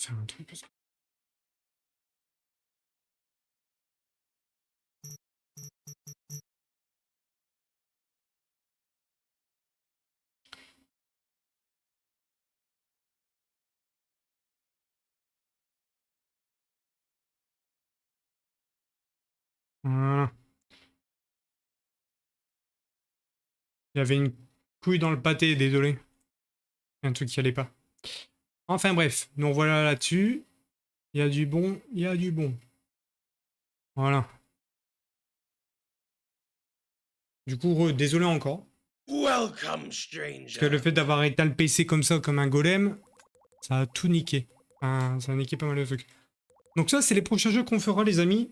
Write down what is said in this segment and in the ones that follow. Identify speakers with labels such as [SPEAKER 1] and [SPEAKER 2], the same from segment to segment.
[SPEAKER 1] faire un truc. Voilà. Il y avait une couille dans le pâté, désolé. Un truc qui allait pas. Enfin bref, donc voilà là-dessus. Il y a du bon, il y a du bon. Voilà. Du coup, désolé encore.
[SPEAKER 2] Welcome,
[SPEAKER 1] Parce que
[SPEAKER 2] stranger.
[SPEAKER 1] le fait d'avoir éteint le PC comme ça, comme un golem, ça a tout niqué. Enfin, ça a niqué pas mal de trucs. Donc ça, c'est les prochains jeux qu'on fera, les amis.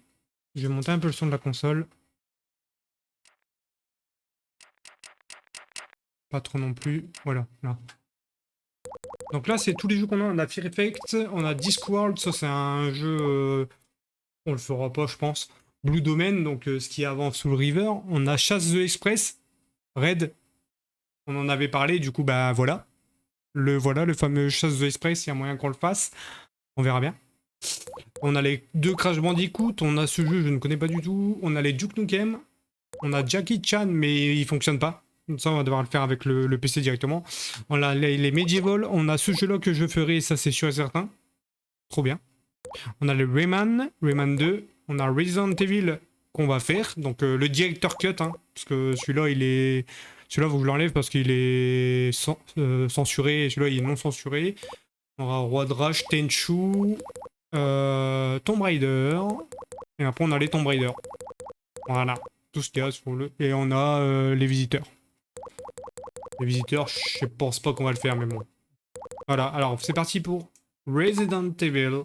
[SPEAKER 1] Je vais monter un peu le son de la console. Pas trop non plus. Voilà, là. Donc là, c'est tous les jeux qu'on a. On a Fear Effect, on a Discworld. Ça, c'est un jeu... on le fera pas, je pense. Blue Domain, donc ce qui est avant Soul River. On a Chasse the Express, Red. On en avait parlé, du coup, bah voilà. Voilà, le fameux Chasse the Express, il y a moyen qu'on le fasse. On verra bien. On a les deux Crash Bandicoot, on a ce jeu, je ne connais pas du tout. On a les Duke Nukem, on a Jackie Chan, mais il fonctionne pas. Ça, on va devoir le faire avec le PC directement. On a les Medieval, on a ce jeu-là que je ferai, ça c'est sûr et certain. Trop bien. On a le Rayman 2, on a Resident Evil qu'on va faire, donc le Director Cut, hein, parce que celui-là, il est... Celui-là, faut que je l'enlève parce qu'il est censuré, et celui-là, il est non censuré. On aura Roi de Rage, Tenchu, Tomb Raider, et après on a les Tomb Raider. Voilà, tout ce qu'il y a sur le... Et on a les visiteurs. Les visiteurs, je pense pas qu'on va le faire, mais bon. Voilà, alors c'est parti pour Resident Evil.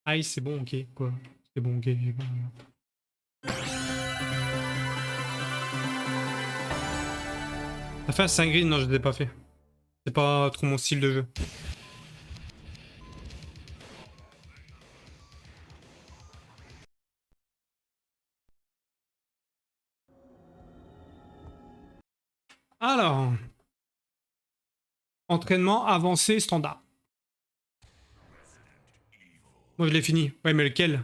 [SPEAKER 1] Aïe, c'est bon, ok, quoi. C'est bon, ok. T'as fait Assassin's Creed? Non, je l'ai pas fait. C'est pas trop mon style de jeu. Alors, entraînement avancé standard. Moi, je l'ai fini. Ouais, mais lequel?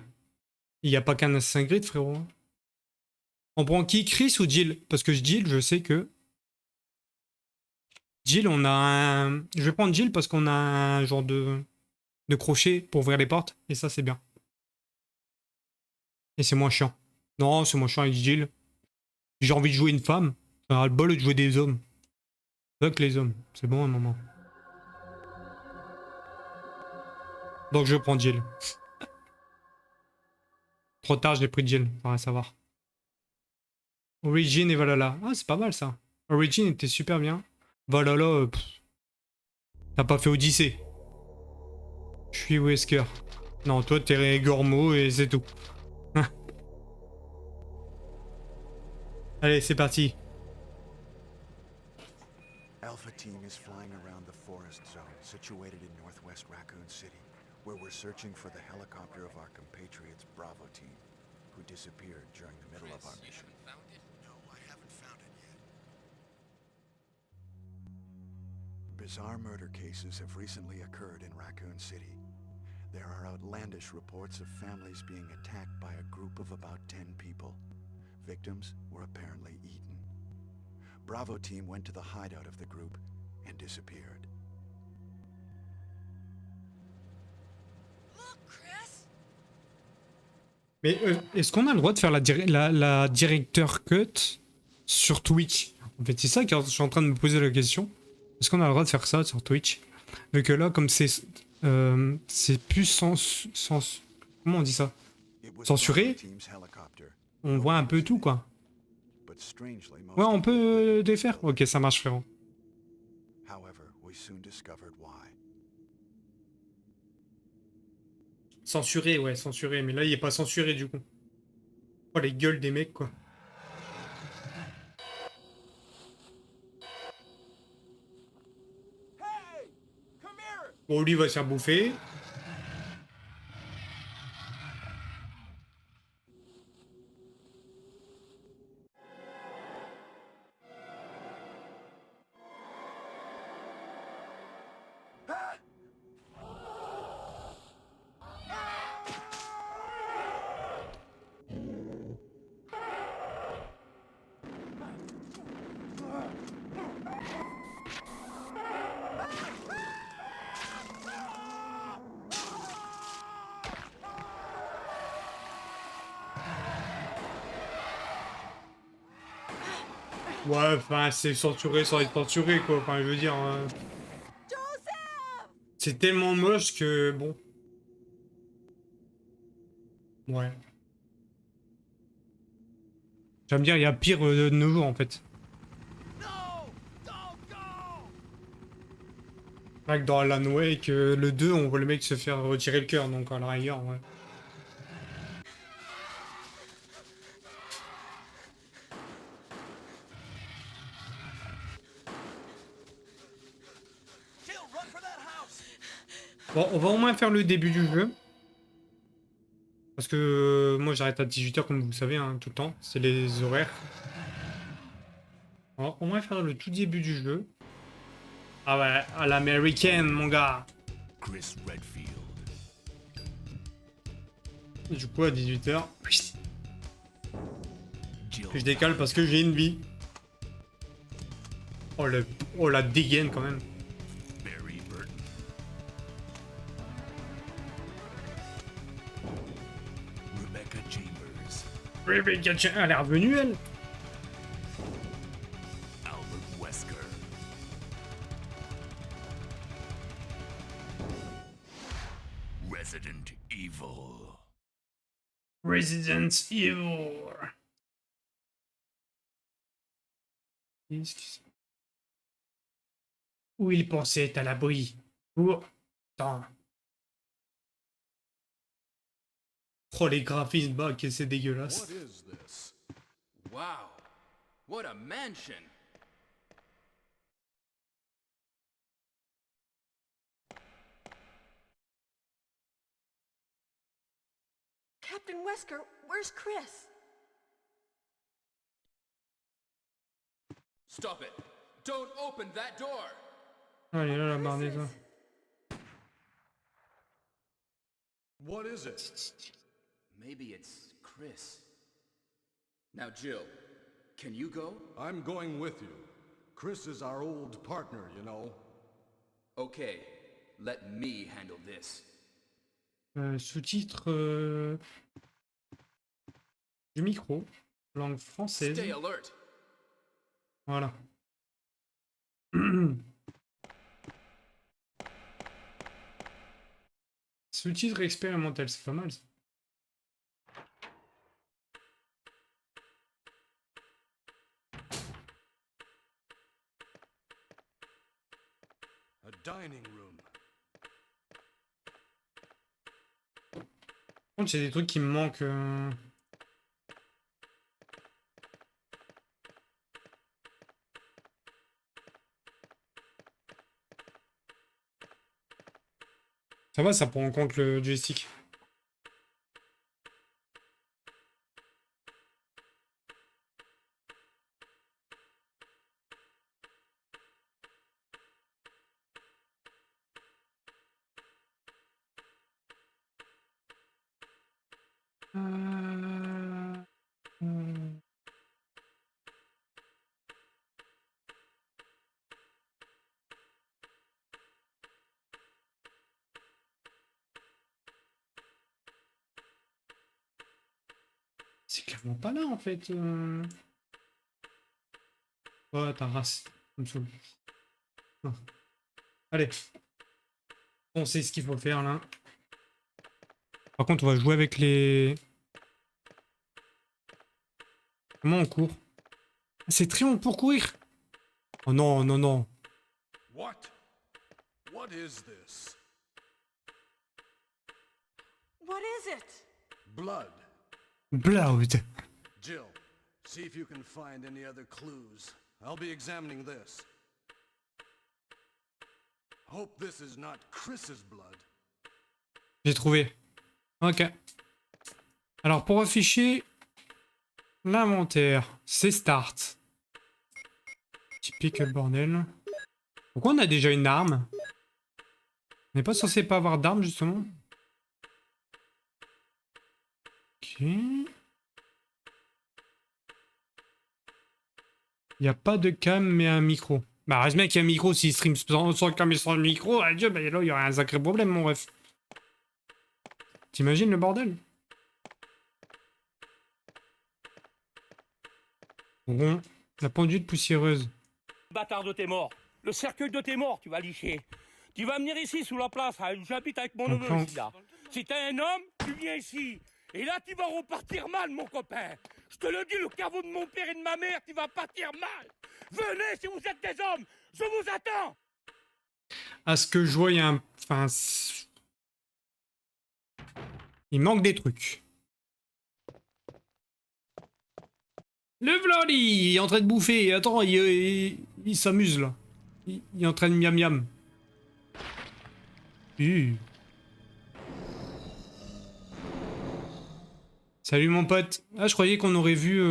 [SPEAKER 1] Il n'y a pas qu'un Assassin's Creed, frérot. On prend qui? Chris ou Jill? Parce que Jill, je sais que... Jill, on a un... Je vais prendre Jill parce qu'on a un genre de crochet pour ouvrir les portes. Et ça, c'est bien. Et c'est moins chiant. Non, c'est moins chiant avec Jill. J'ai envie de jouer une femme. Ça a le bol de jouer des hommes. Fuck les hommes. C'est bon à un moment. Donc je prends Jill. Trop tard, j'ai pris Jill. Faudra savoir. Origin et Valhalla. Ah, c'est pas mal ça. Origin était super bien. Valhalla, t'as pas fait Odyssée. Je suis Wesker. Non, toi, t'es Gormo et c'est tout. Allez, c'est parti.
[SPEAKER 3] Alpha Team is flying around the forest zone situated in northwest Raccoon City, where we're searching for the helicopter of our compatriots Bravo Team, who disappeared during the middle of our mission. No, I haven't found it yet. Bizarre murder cases have recently occurred in Raccoon City. There are outlandish reports of families being attacked by a group of about 10 people. Victims were apparently eaten. Bravo Team went to the hideout of the group and disappeared.
[SPEAKER 2] Look, Chris.
[SPEAKER 1] Mais est-ce qu'on a le droit de faire la directeur cut sur Twitch? En fait, c'est ça que je suis en train de me poser la question. Est-ce qu'on a le droit de faire ça sur Twitch? Vu que là, comme c'est plus comment on dit ça?
[SPEAKER 3] It was
[SPEAKER 1] Censuré,
[SPEAKER 3] Bravo Team's helicopter.
[SPEAKER 1] on voit un peu tout, quoi.
[SPEAKER 3] But strangely, most
[SPEAKER 1] Ouais, on
[SPEAKER 3] of the
[SPEAKER 1] peut
[SPEAKER 3] equipment
[SPEAKER 1] défaire?
[SPEAKER 3] was
[SPEAKER 1] Ok, ça marche, frérot.
[SPEAKER 3] However, we soon discovered why.
[SPEAKER 1] Censuré, ouais, censuré. Mais là, il est pas censuré, du coup. Oh, les gueules des mecs, quoi. Bon, lui, il va se faire bouffer. Ouais, enfin, c'est censuré sans être censuré, quoi. Enfin, je veux dire, c'est tellement moche que, bon, ouais. Tu vas me dire, il y a pire de nos jours, en fait.
[SPEAKER 2] No! Don't go!
[SPEAKER 1] Vrai que dans Alan Wake, le 2, on voit le mec se faire retirer le cœur, donc à la rigueur, ouais.
[SPEAKER 2] Jill, run for that house!
[SPEAKER 1] Bon, on va au moins faire le début du jeu. Parce que moi, j'arrête à 18h, comme vous le savez, hein, tout le temps. C'est les horaires. On va au moins faire le tout début du jeu. Ah ouais, à l'américaine, mon gars.
[SPEAKER 2] Chris Redfield.
[SPEAKER 1] Du coup, à 18h,
[SPEAKER 2] Jill.
[SPEAKER 1] je décale parce que j'ai une vie. Oh, oh la dégaine quand même.
[SPEAKER 2] Barry Burton. Rebecca Chambers.
[SPEAKER 1] Rebecca Chambers, elle est revenue, elle.
[SPEAKER 2] Albert Wesker. Resident Evil.
[SPEAKER 1] Resident Evil. Où il pensait être à l'abri. Pourtant. Oh, les graphismes, bah, que c'est dégueulasse.
[SPEAKER 4] What is this?
[SPEAKER 5] Wow, what a mansion!
[SPEAKER 6] Captain Wesker, where's Chris?
[SPEAKER 5] Stop it! Don't open that door!
[SPEAKER 1] Allez, là, la barre des
[SPEAKER 6] Chris
[SPEAKER 1] doigts.
[SPEAKER 6] is-
[SPEAKER 4] What is it?
[SPEAKER 5] Maybe it's Chris. Now, Jill, can you go?
[SPEAKER 4] I'm going with you. Chris is our old partner, you know.
[SPEAKER 5] Okay, let me handle this.
[SPEAKER 1] Sous-titres du micro, langue française.
[SPEAKER 5] Stay alert!
[SPEAKER 1] Voilà. Sous-titres expérimental, c'est pas mal ça.
[SPEAKER 4] A dining room.
[SPEAKER 1] Par contre, il y a des trucs qui me manquent. Ça va, ça prend en compte le joystick. C'est clairement pas là en fait. Oh, ta race. Ça me saoule. Ah. Allez. On sait ce qu'il faut faire là. Par contre, on va jouer avec les. Comment on court? C'est très long pour courir. Oh non, non, non.
[SPEAKER 4] What? What is this?
[SPEAKER 6] What is it?
[SPEAKER 4] Blood.
[SPEAKER 1] Blood.
[SPEAKER 4] Jill, see if you can find any other clues. I'll be examining this. Hope this is not Chris's blood.
[SPEAKER 1] J'ai trouvé. Ok. Alors, pour afficher l'inventaire, c'est Start. Typique le bordel. Pourquoi on a déjà une arme? On n'est pas censé pas avoir d'arme, justement. Ok. Il n'y a pas de cam, mais un micro. Bah, reste bien qu'il y a un micro, s'il stream sans cam et sans micro, adieu, bah là, il y aurait un sacré problème, mon ref. T'imagines le bordel? Bon. La pendule poussiéreuse.
[SPEAKER 7] Bâtard de tes morts. Le cercueil de tes morts, tu vas licher. Tu vas venir ici sous la place, hein, j'habite avec mon neveu
[SPEAKER 1] Enfin.
[SPEAKER 7] ici là. Si t'es un homme, tu viens ici. Et là, tu vas repartir mal, mon copain. Je te le dis, le caveau de mon père et de ma mère, tu vas partir mal. Venez si vous êtes des hommes, je vous attends.
[SPEAKER 1] À ce que je vois, il y a un... Enfin... Il manque des trucs. Le Vladi, il est en train de bouffer. Attends, il s'amuse là. Il est en train de miam miam. Salut mon pote. Ah, je croyais qu'on aurait vu...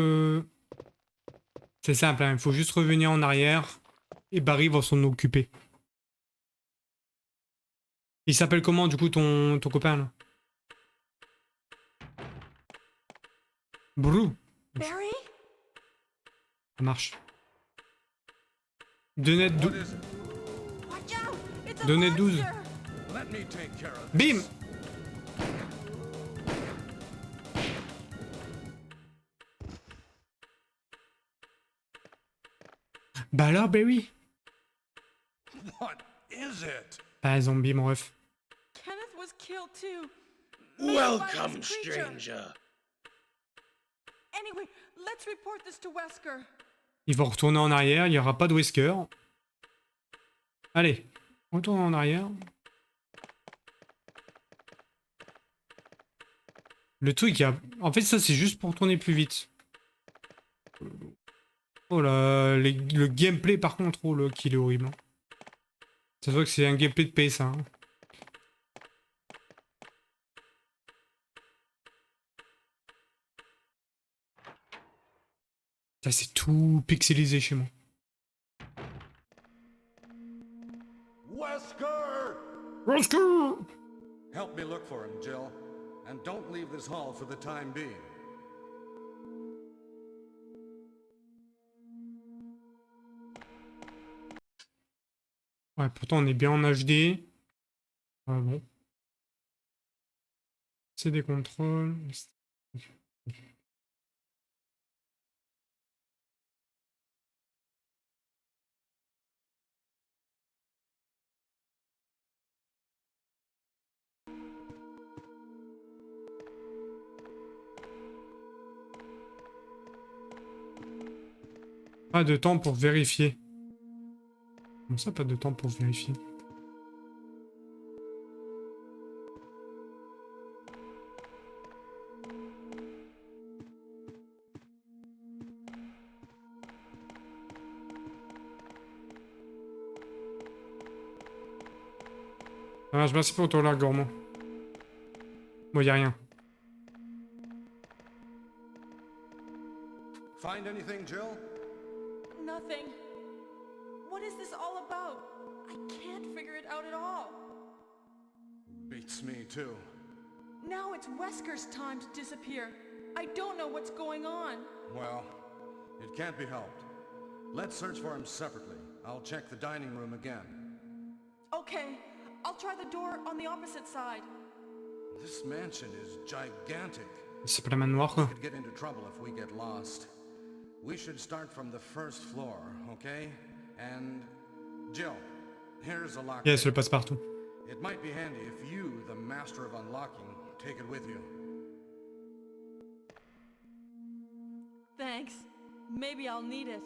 [SPEAKER 1] C'est simple, hein, il faut juste revenir en arrière. Et Barry va s'en occuper. Il s'appelle comment du coup ton copain là? Brou.
[SPEAKER 6] Barry?
[SPEAKER 1] Ça marche. 2 net
[SPEAKER 4] What
[SPEAKER 1] 12.
[SPEAKER 4] is it?
[SPEAKER 6] Watch out! It's a
[SPEAKER 1] Donnez 12.
[SPEAKER 6] monster!
[SPEAKER 4] Let me take care of
[SPEAKER 1] Bim!
[SPEAKER 4] this.
[SPEAKER 1] Bah alors, Barry?
[SPEAKER 4] What is it?
[SPEAKER 1] Ah, zombie, mon ref.
[SPEAKER 6] Kenneth was killed too. Maybe by
[SPEAKER 8] Welcome,
[SPEAKER 6] this creature.
[SPEAKER 8] stranger.
[SPEAKER 6] Anyway, let's report this to Wesker.
[SPEAKER 1] Ils vont retourner en arrière, il n'y aura pas de Wesker. Allez, retourne en arrière. Le truc, il y a... En fait, ça, c'est juste pour tourner plus vite. Oh là, le gameplay, par contre, oh là, qu'il est horrible. Hein. Ça se voit que c'est un gameplay de PS1. Hein. Ça, c'est tout pixelisé chez moi.
[SPEAKER 4] Wesker!
[SPEAKER 1] Wesker!
[SPEAKER 4] Help me look for him, Jill. And don't leave this hall for the time being.
[SPEAKER 1] Ouais, pourtant on est bien en HD. Ah bon. C'est des contrôles. Pas de temps pour vérifier. Comment ça, pas de temps pour vérifier? Ah, je merci pour ton lag, gourmand. Bon, y a rien.
[SPEAKER 4] Find anything, Jill?
[SPEAKER 6] Nothing. What is this all about? I can't figure it out at all.
[SPEAKER 4] Beats me, too.
[SPEAKER 6] Now it's Wesker's time to disappear. I don't know what's going on.
[SPEAKER 4] Well, it can't be helped. Let's search for him separately. I'll check the dining room again.
[SPEAKER 6] Okay, I'll try the door on the opposite side.
[SPEAKER 4] This mansion is gigantic.
[SPEAKER 1] C'est pas la manoir, quoi.
[SPEAKER 4] Could get into trouble if we get lost. We should start from the first floor, okay? And Jill, here's a lock.
[SPEAKER 1] Yes, le passe-partout.
[SPEAKER 4] It might be handy if you, the master of unlocking, take it with you.
[SPEAKER 6] Thanks. Maybe I'll need it.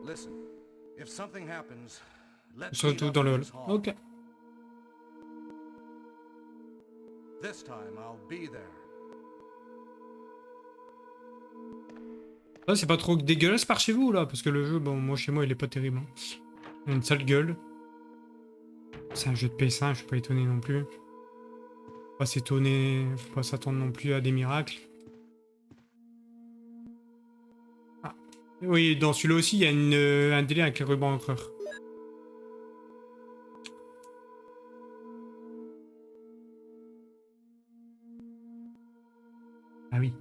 [SPEAKER 4] Listen, if something happens, let's
[SPEAKER 1] Surtout
[SPEAKER 4] meet up
[SPEAKER 1] dans le
[SPEAKER 4] in
[SPEAKER 1] hall.
[SPEAKER 4] this hall.
[SPEAKER 1] Ok.
[SPEAKER 4] This time I'll be there.
[SPEAKER 1] Ah, c'est pas trop dégueulasse par chez vous, là? Parce que le jeu, bon, moi, chez moi, il est pas terrible. Hein. Il a une sale gueule. C'est un jeu de PS1, je suis pas étonné non plus. Faut pas s'étonner, faut pas s'attendre non plus à des miracles. Ah. Oui, dans celui-là aussi, il y a un délai avec les rubans encreurs. Ah oui.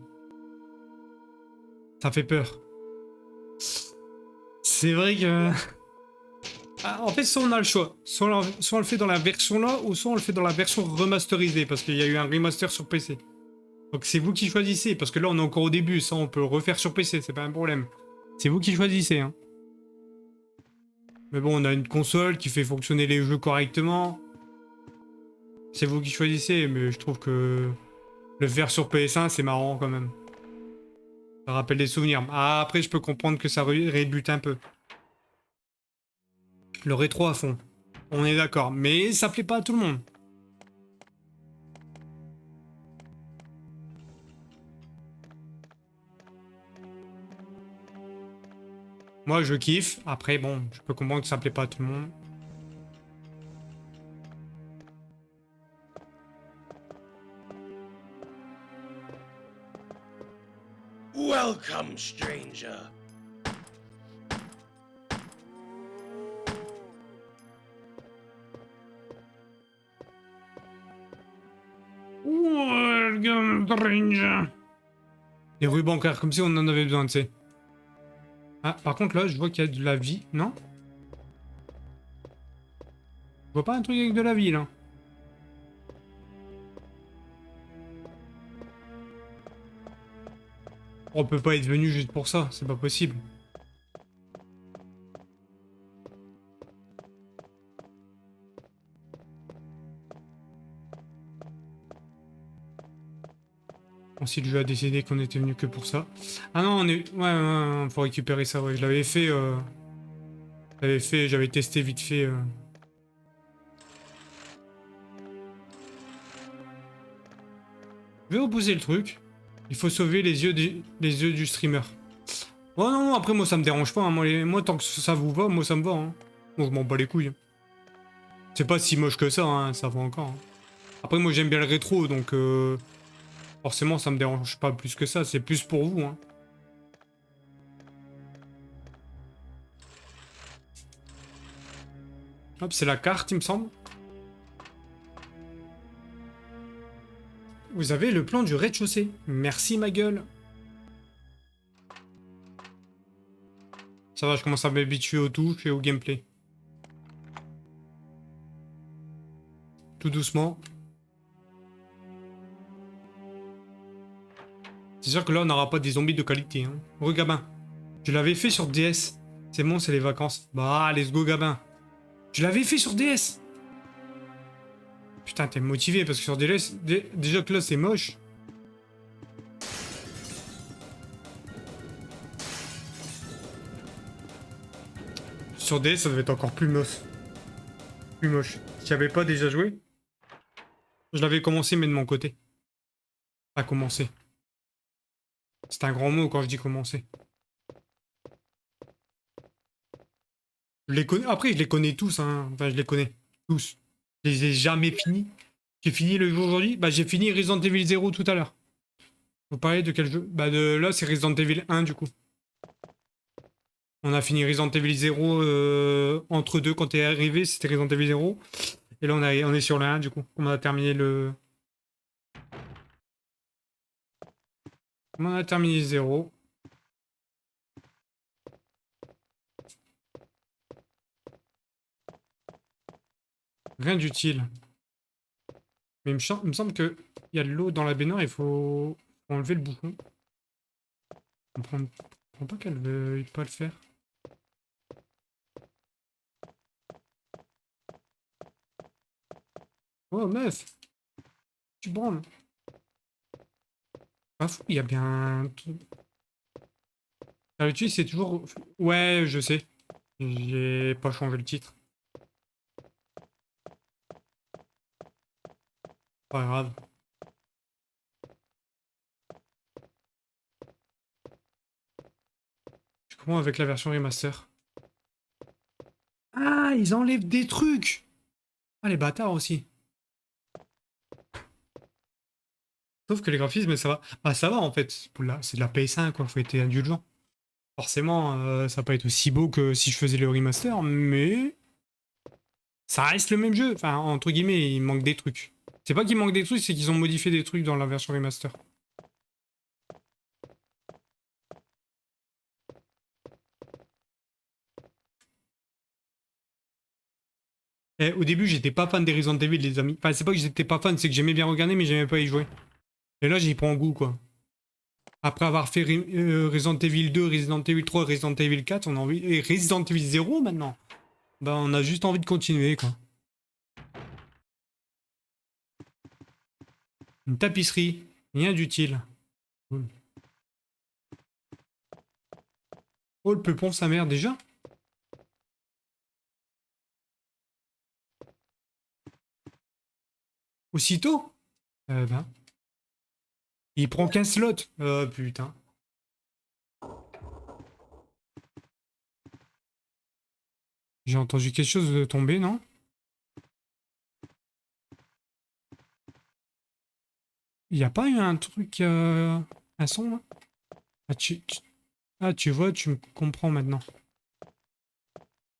[SPEAKER 1] Ça fait peur. C'est vrai que... Ah, en fait, soit on a le choix. Soit on le fait dans la version là, ou soit on le fait dans la version remasterisée, parce qu'il y a eu un remaster sur PC. Donc c'est vous qui choisissez, parce que là on est encore au début, ça on peut le refaire sur PC, c'est pas un problème. C'est vous qui choisissez, hein. Mais bon, on a une console qui fait fonctionner les jeux correctement. C'est vous qui choisissez, mais je trouve que le faire sur PS1 c'est marrant quand même. Ça rappelle des souvenirs. Ah, après je peux comprendre que ça rébute un peu. Le rétro à fond. On est d'accord, mais ça plaît pas à tout le monde. Moi, je kiffe. Après, bon, je peux comprendre que ça plaît pas à tout le monde.
[SPEAKER 7] Welcome, stranger.
[SPEAKER 1] Welcome, stranger. Des rues bancaires, comme si on en avait besoin, tu sais. Ah, par contre, là, je vois qu'il y a de la vie, non? Je vois pas un truc avec de la vie, là. On peut pas être venu juste pour ça, c'est pas possible. Bon, si le jeu a décidé qu'on était venu que pour ça. Ah non, on est... Ouais, faut récupérer ça, ouais. Je l'avais fait... J'avais testé vite fait... Je vais opposer le truc. Il faut sauver les yeux du streamer. Oh non, après moi ça me dérange pas, hein. Moi tant que ça vous va, moi ça me va. Hein. Moi je m'en bats les couilles. C'est pas si moche que ça, hein, ça va encore. Hein. Après moi j'aime bien le rétro, donc forcément ça me dérange pas plus que ça, c'est plus pour vous. Hein. Hop, c'est la carte il me semble. Vous avez le plan du rez-de-chaussée. Merci ma gueule. Ça va, je commence à m'habituer aux touches et au gameplay. Tout doucement. C'est sûr que là, on n'aura pas des zombies de qualité. Hein. Gabin. Je l'avais fait sur DS. C'est bon, c'est les vacances. Bah, let's go, Gabin. Je l'avais fait sur DS. Putain, t'es motivé parce que sur DS, déjà que là, c'est moche. Sur DS, ça devait être encore plus moche. Plus moche. J'y avais pas déjà joué. Je l'avais commencé, mais de mon côté. Pas commencé. C'est un grand mot quand je dis commencer. Je les connais. Après, je les connais tous. Hein. Enfin, je les connais tous. Je les ai jamais finis. J'ai fini le jeu aujourd'hui. Bah, j'ai fini Resident Evil 0 tout à l'heure. Vous parlez de quel jeu? Bah, là, c'est Resident Evil 1 du coup. On a fini Resident Evil 0 entre deux. Quand t'es arrivé, c'était Resident Evil 0. Et là, on est sur le 1 du coup. On a terminé le... On a terminé 0. Rien d'utile. Mais il me semble qu'il y a de l'eau dans la baignoire, il faut enlever le bouchon. Je comprends pas qu'elle veuille pas le faire. Oh meuf! Tu branles! Pas fou, il y a bien un truc. L'utilise c'est toujours... Ouais, je sais. J'ai pas changé le titre. Pas grave. Je comprends avec la version remaster. Ah, ils enlèvent des trucs! Ah, les bâtards aussi. Sauf que les graphismes, ça va. Ah, ça va en fait. C'est de la PS1, quoi. Faut être indulgent. Forcément, ça va pas être aussi beau que si je faisais le remaster, mais. Ça reste le même jeu. Enfin, entre guillemets, il manque des trucs. C'est pas qu'il manque des trucs, c'est qu'ils ont modifié des trucs dans la version remaster. Au début, j'étais pas fan des Resident Evil, les amis. Enfin, c'est pas que j'étais pas fan, c'est que j'aimais bien regarder, mais j'aimais pas y jouer. Et là, j'y prends goût, quoi. Après avoir fait Resident Evil 2, Resident Evil 3, Resident Evil 4, on a envie... Et Resident Evil 0, maintenant. Bah, on a juste envie de continuer, quoi. Une tapisserie. Rien d'utile. Cool. Oh, le peupon, sa mère, déjà? Aussitôt? Ben... Il prend qu'un slot. Oh, putain. J'ai entendu quelque chose de tomber, non? Il n'y a pas eu un truc... un son, là? Ah, tu vois, tu me comprends maintenant.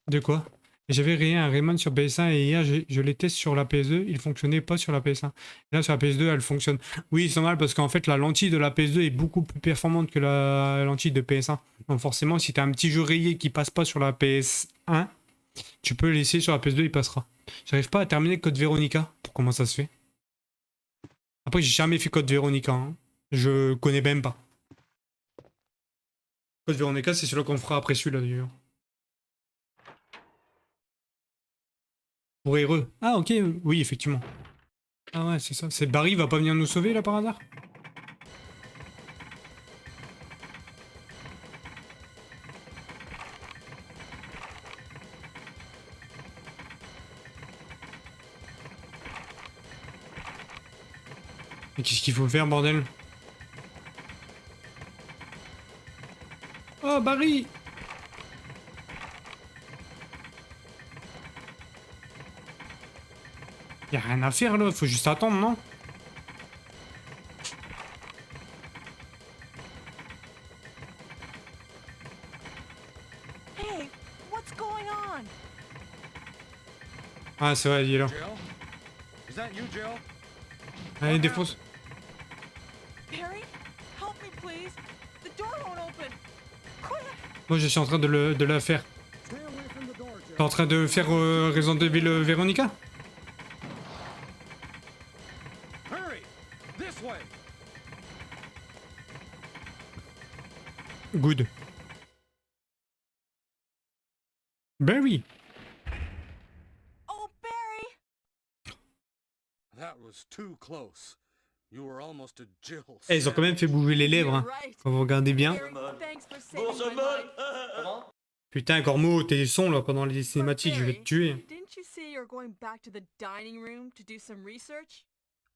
[SPEAKER 1] De quoi? J'avais rien un Rayman sur PS1 et hier je les teste sur la PS2, il fonctionnait pas sur la PS1. Et là sur la PS2 elle fonctionne. Oui c'est normal parce qu'en fait la lentille de la PS2 est beaucoup plus performante que la lentille de PS1. Donc forcément si t'as un petit jeu rayé qui passe pas sur la PS1, tu peux laisser sur la PS2 il passera. J'arrive pas à terminer Code Veronica. Pour comment ça se fait? Après j'ai jamais fait Code Veronica. Hein. Je connais même pas. Code Veronica c'est celui qu'on fera après celui-là d'ailleurs. Pour heureux. Ah ok, oui effectivement. Ah ouais c'est ça. C'est Barry va pas venir nous sauver là par hasard? Mais qu'est-ce qu'il faut faire bordel? Oh Barry! Y'a rien à faire là, faut juste attendre, non?
[SPEAKER 6] Hey, what's going on?
[SPEAKER 1] Ah c'est vrai, il est là.
[SPEAKER 4] Jill? Is that you, Jill?
[SPEAKER 1] Allez, défonce.
[SPEAKER 6] Barry, help me please. The door won't open. Quick!
[SPEAKER 1] Moi je suis en train de la faire. T'es en train de faire Resident Evil Veronica?
[SPEAKER 4] Hurry! This way!
[SPEAKER 1] Good. Barry!
[SPEAKER 6] Oh, Barry!
[SPEAKER 4] That was too close. You were almost a Jill.
[SPEAKER 1] Eh, ils ont quand même fait bouger les lèvres, hein.
[SPEAKER 6] You're right.
[SPEAKER 1] Quand vous regardez bien.
[SPEAKER 6] Barry, thanks for saving my life.
[SPEAKER 1] Putain, Cormo, tes sons là pendant les cinématiques, je vais te tuer.
[SPEAKER 6] Didn't you say you're going back to the dining room to do some research?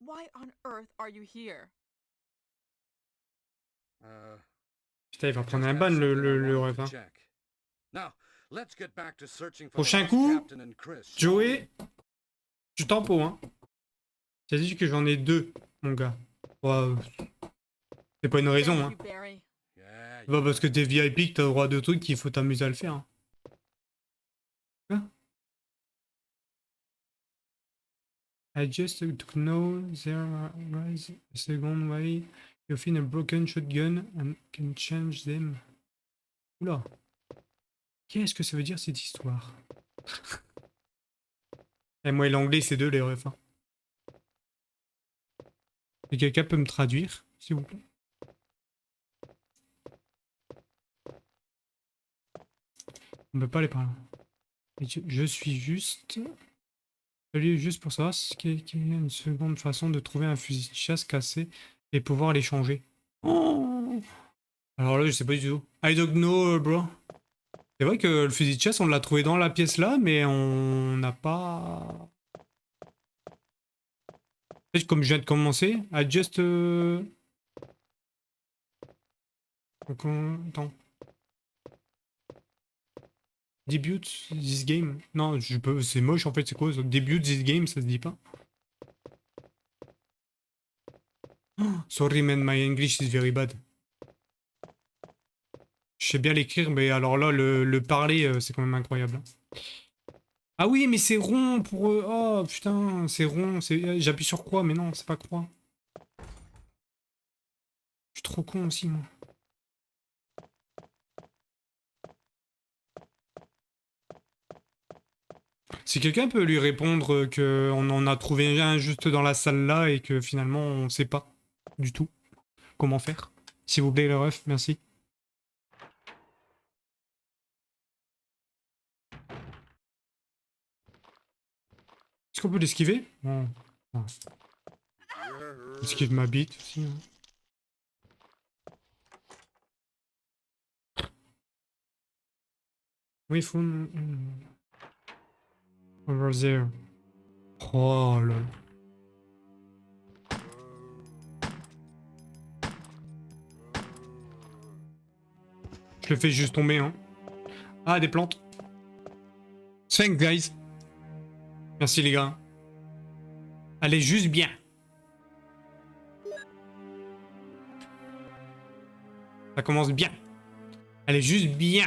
[SPEAKER 6] Why on earth are you here?
[SPEAKER 1] Putain, il va prendre un ban le ref. Hein.
[SPEAKER 4] Now, let's get back to searching for
[SPEAKER 1] Prochain
[SPEAKER 4] the
[SPEAKER 1] coup,
[SPEAKER 4] Captain and Chris.
[SPEAKER 1] Joey, tu tempo, hein. T'as dit que j'en ai deux, mon gars. Ouais, c'est pas une raison,
[SPEAKER 6] Thank
[SPEAKER 1] hein.
[SPEAKER 6] you, Barry.
[SPEAKER 4] Yeah,
[SPEAKER 1] C'est pas parce que t'es VIP que t'as le droit de trucs qu'il faut t'amuser à le faire. Hein. Quoi? I just took know there was a second way. You find a broken shotgun and can change them. Oula. Qu'est-ce que ça veut dire cette histoire? Et moi et l'anglais, c'est deux les refs. Hein. Et quelqu'un peut me traduire, s'il vous plaît? On peut pas aller par là. Et je suis juste... Salut, juste pour savoir qu'il y a une seconde façon de trouver un fusil de chasse cassé et pouvoir l'échanger. Oh, alors là, je sais pas du tout. I don't know, bro. C'est vrai que le fusil de chasse, on l'a trouvé dans la pièce là, mais on n'a pas... En fait, comme je viens de commencer, I just... Attends. Debut this game. Non, je peux... c'est moche en fait, c'est quoi ça? Debut this game, ça se dit pas. Oh, sorry man, my English is very bad. Je sais bien l'écrire, mais alors là, le parler, c'est quand même incroyable. Ah oui, mais c'est rond pour... oh putain, c'est rond. J'appuie sur croix, mais non, c'est pas croix. Je suis trop con aussi, moi. Si quelqu'un peut lui répondre qu'on en a trouvé un juste dans la salle là et que finalement on sait pas. du tout. Comment faire? S'il vous plaît, le ref, merci. Est-ce qu'on peut l'esquiver? Non. Non. Esquive ma bite aussi. Hein. Oui, il faut... Over there. Oh là. Je le fais juste tomber, hein. Ah, des plantes. Thanks, guys. Merci, les gars. Elle est juste bien. Ça commence bien. Elle est juste bien.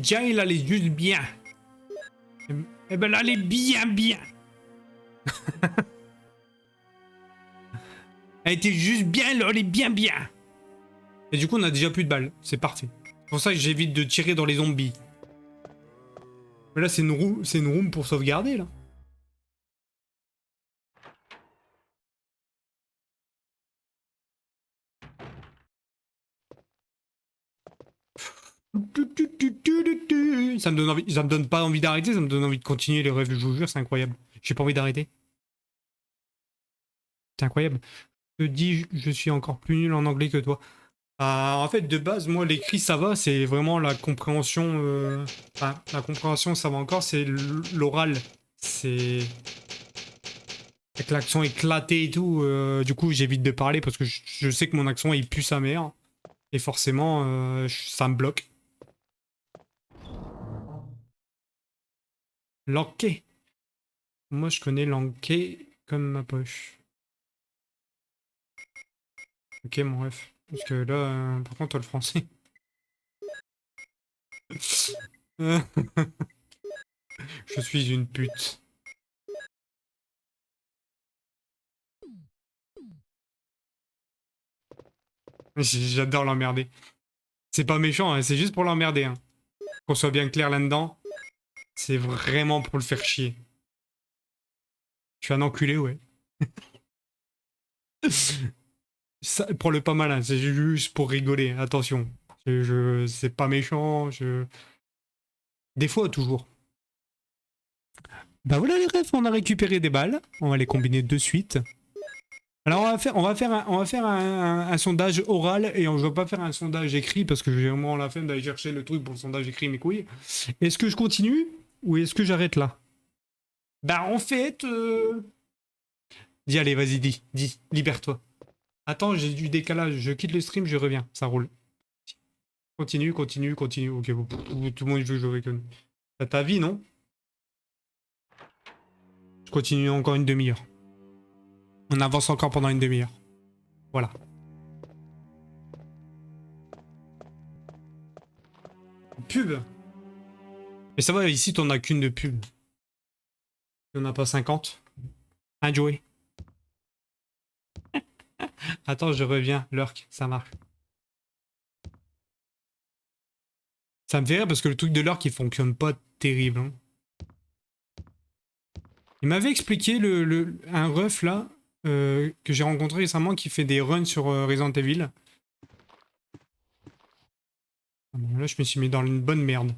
[SPEAKER 1] Jail, elle est juste bien. Eh ben là, elle est bien, bien. Elle était juste bien, là, elle est bien, bien. Et du coup, on a déjà plus de balles. C'est parfait. C'est pour ça que j'évite de tirer dans les zombies. Mais là, c'est une room pour sauvegarder, là. Ça me donne envie, ça me donne pas envie d'arrêter, ça me donne envie de continuer les rêves, je vous jure, c'est incroyable. J'ai pas envie d'arrêter. C'est incroyable. Je te dis, je suis encore plus nul en anglais que toi. En fait, de base, moi, l'écrit, ça va, c'est vraiment la compréhension... Enfin, la compréhension, ça va encore, c'est l'oral. C'est... Avec l'accent éclaté et tout, du coup, j'évite de parler parce que je sais que mon accent, il pue sa mère. Et forcément, ça me bloque. L'anquet. Moi, je connais l'anquet comme ma poche. Ok, mon ref. Parce que là, par contre, toi, le français. Je suis une pute. J'adore l'emmerder. C'est pas méchant, hein, c'est juste pour l'emmerder. Hein. Qu'on soit bien clair là-dedans. C'est vraiment pour le faire chier. Je suis un enculé, ouais. Ça, prends-le pas mal, hein, c'est juste pour rigoler, attention. C'est pas méchant, Des fois, toujours. Bah voilà les refs, on a récupéré des balles. On va les combiner de suite. Alors on va faire un sondage oral et on ne va pas faire un sondage écrit parce que j'ai vraiment la flemme d'aller chercher le truc pour le sondage écrit, mes couilles. Est-ce que je continue ou est-ce que j'arrête là? Bah en fait... Dis allez, vas-y, dis, libère-toi. Attends, j'ai du décalage, je quitte le stream, je reviens, ça roule. Continue. Ok, bon, tout le monde veut que je reconnaisse. T'as ta vie, non? Je continue encore une demi-heure. On avance encore pendant une demi-heure. Voilà. Pub. Mais ça va, ici, t'en as qu'une de pub. Il n'y en a pas 50. Hein, Joey? Attends, je reviens. Lurk, ça marche. Ça me fait rire parce que le truc de Lurk, il fonctionne pas terrible. Hein. Il m'avait expliqué un ref là, que j'ai rencontré récemment qui fait des runs sur Resident Evil. Là, je me suis mis dans une bonne merde.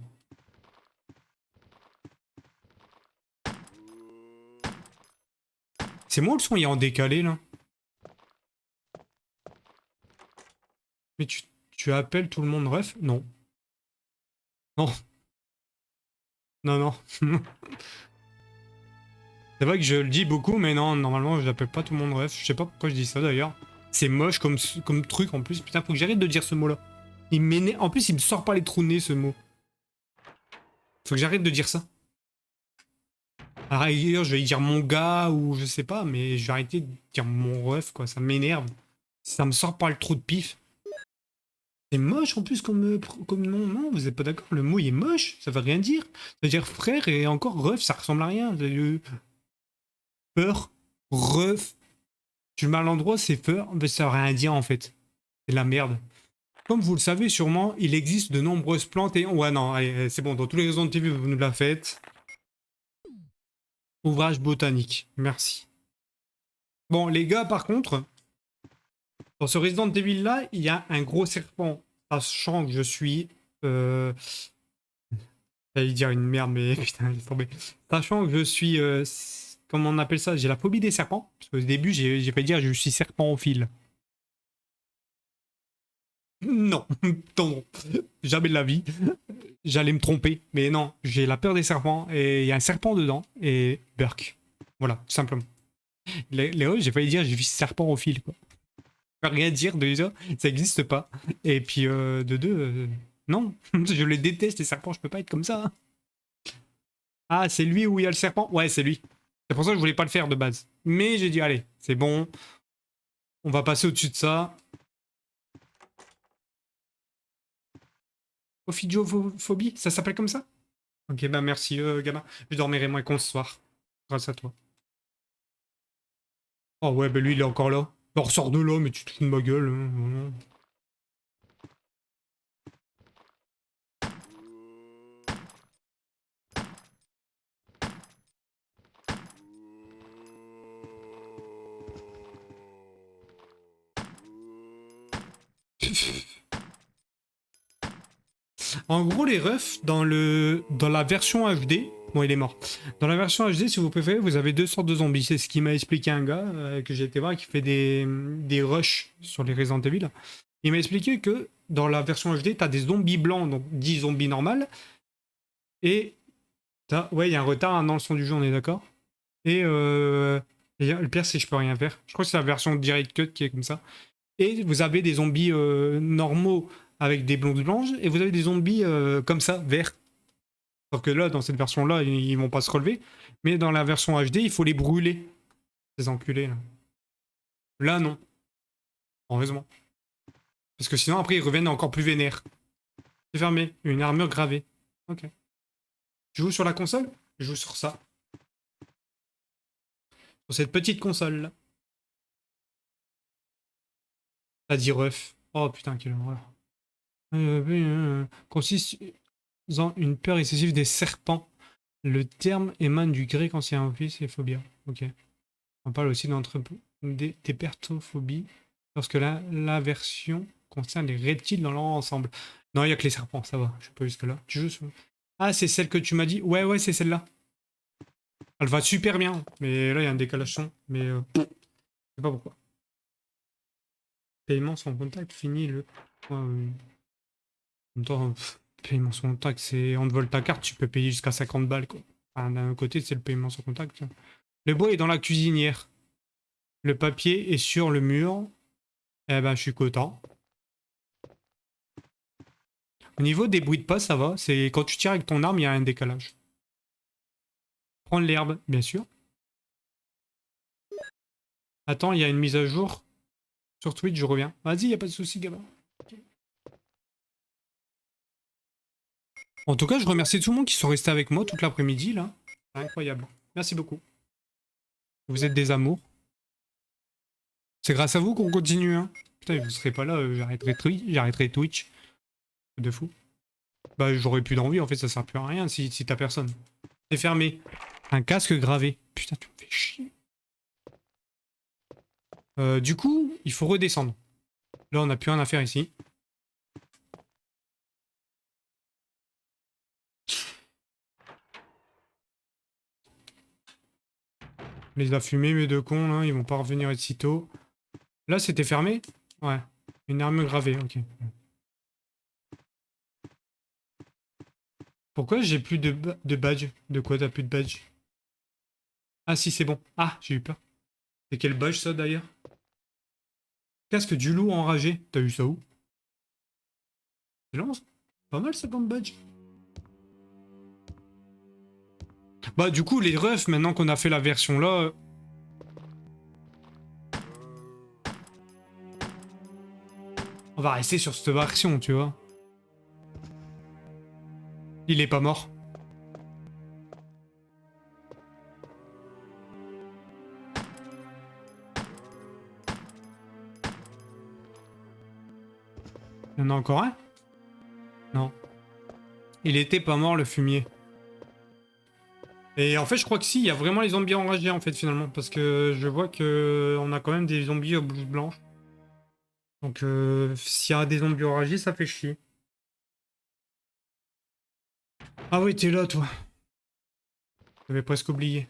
[SPEAKER 1] C'est moi le son, il est en décalé là. Mais tu appelles tout le monde ref? Non. Non. Non. C'est vrai que je le dis beaucoup, mais non, normalement, je l'appelle pas tout le monde ref. Je sais pas pourquoi je dis ça d'ailleurs. C'est moche comme truc en plus. Putain, faut que j'arrête de dire ce mot-là. Il m'énerve. En plus, il me sort pas les trous de nez, ce mot. Faut que j'arrête de dire ça. À la rigueur, je vais dire mon gars ou je sais pas, mais je vais arrêter de dire mon ref, quoi. Ça m'énerve. Ça me sort pas le trou de pif. C'est moche en plus comme nom. Non, vous êtes pas d'accord. Le mot il est moche. Ça veut rien dire. Ça veut dire frère et encore ref, ça ressemble à rien. Peur, ref. Tu le mets à l'endroit, c'est peur, mais ça veut rien dire en fait. C'est de la merde. Comme vous le savez sûrement, il existe de nombreuses plantes et... Ouais, non, allez, c'est bon, dans tous les Resident Evil, vous nous la faites. Ouvrage botanique, merci. Bon, les gars, par contre, Dans ce Resident Evil là, il y a un gros serpent. Sachant que je suis. J'allais dire une merde, mais putain, laisse tomber. Sachant que je suis. Comment on appelle ça? J'ai la phobie des serpents. Parce qu'au début, j'ai failli dire je suis serpentophile. Non, non, jamais de la vie. J'allais me tromper, mais non, j'ai la peur des serpents et il y a un serpent dedans et Burk. Voilà, tout simplement. Les j'ai failli dire je suis serpentophile quoi. Je peux rien dire de ça, ça n'existe pas. Et puis de deux, non, je les déteste les serpents, je peux pas être comme ça. Ah, c'est lui où il y a le serpent? Ouais, c'est lui. C'est pour ça que je voulais pas le faire de base. Mais j'ai dit allez, c'est bon. On va passer au-dessus de ça. Ophidiophobie, ça s'appelle comme ça? Ok, bah merci, gamin. Je dormirai moins con ce soir. Grâce à toi. Oh ouais, bah lui, il est encore là. Alors, sors de là, mais tu te fous de ma gueule. Hein, vraiment. En gros, les refs, dans la version HD... Bon, il est mort. Dans la version HD, si vous préférez, vous avez deux sortes de zombies. C'est ce qui m'a expliqué un gars que j'ai été voir qui fait des rushs sur les Resident Evil. Il m'a expliqué que dans la version HD, t'as des zombies blancs, donc 10 zombies normales. Et ouais, il y a un retard dans le son du jeu, on est d'accord. Et le pire, c'est que je peux rien faire. Je crois que c'est la version Direct Cut qui est comme ça. Et vous avez des zombies normaux avec des blondes blanches, et vous avez des zombies comme ça, verts. Sauf que là, dans cette version-là, ils vont pas se relever. Mais dans la version HD, il faut les brûler. Ces enculés, là. Là, non. Heureusement. Parce que sinon, après, ils reviennent encore plus vénères. C'est fermé. Une armure gravée. Ok. Je joue sur la console? Je joue sur ça. Sur cette petite console-là. Ça dit ref. Oh putain, quelle horreur. Consiste en une peur excessive des serpents. Le terme émane du grec ancien office et phobia. Ok. On parle aussi d'hépertophobies lorsque la version concerne les reptiles dans leur ensemble. Non, il n'y a que les serpents, ça va. Je suis pas jusque là. Tu joues sur... Ah, c'est celle que tu m'as dit? Ouais, c'est celle-là. Elle va super bien. Mais là, il y a un décalage son. Mais je sais pas pourquoi. Paiement sans contact, fini le... Ouais, oui. En même temps, paiement sans contact, c'est... On te vole ta carte, tu peux payer jusqu'à 50 balles, quoi. Enfin, d'un côté, c'est le paiement sans contact. Le bois est dans la cuisinière. Le papier est sur le mur. Eh ben, je suis content. Au niveau des bruits de pas, ça va. C'est quand tu tires avec ton arme, il y a un décalage. Prendre l'herbe, bien sûr. Attends, il y a une mise à jour. Sur Twitch, je reviens. Vas-y, y a pas de souci, gamin. Okay. En tout cas, je remercie tout le monde qui sont restés avec moi toute l'après-midi, là. C'est incroyable. Merci beaucoup. Vous êtes des amours. C'est grâce à vous qu'on continue, hein. Putain, vous serez pas là, j'arrêterai Twitch. De fou. Bah, j'aurais plus d'envie, en fait, ça sert plus à rien si t'as personne. C'est fermé. Un casque gravé. Putain, tu me fais chier. Du coup, il faut redescendre. Là, on n'a plus rien à faire ici. Les a fumés, mes deux cons, là, ils vont pas revenir ici tôt. Là, c'était fermé? Ouais. Une arme gravée, ok. Pourquoi j'ai plus de badge? De quoi t'as plus de badge? Ah si, c'est bon. Ah, j'ai eu peur. C'est quel badge ça d'ailleurs? Casque du loup enragé. T'as eu ça où? C'est long, ça. Pas mal ça comme badge. Bah du coup les refs, maintenant qu'on a fait la version là... On va rester sur cette version, tu vois. Il est pas mort. Il y en a encore un? Non. Il était pas mort, le fumier. Et en fait, je crois que si, il y a vraiment les zombies enragés, en fait, finalement. Parce que je vois que on a quand même des zombies aux blouses blanches. Donc, s'il y a des zombies enragés, ça fait chier. Ah oui, t'es là, toi. J'avais presque oublié.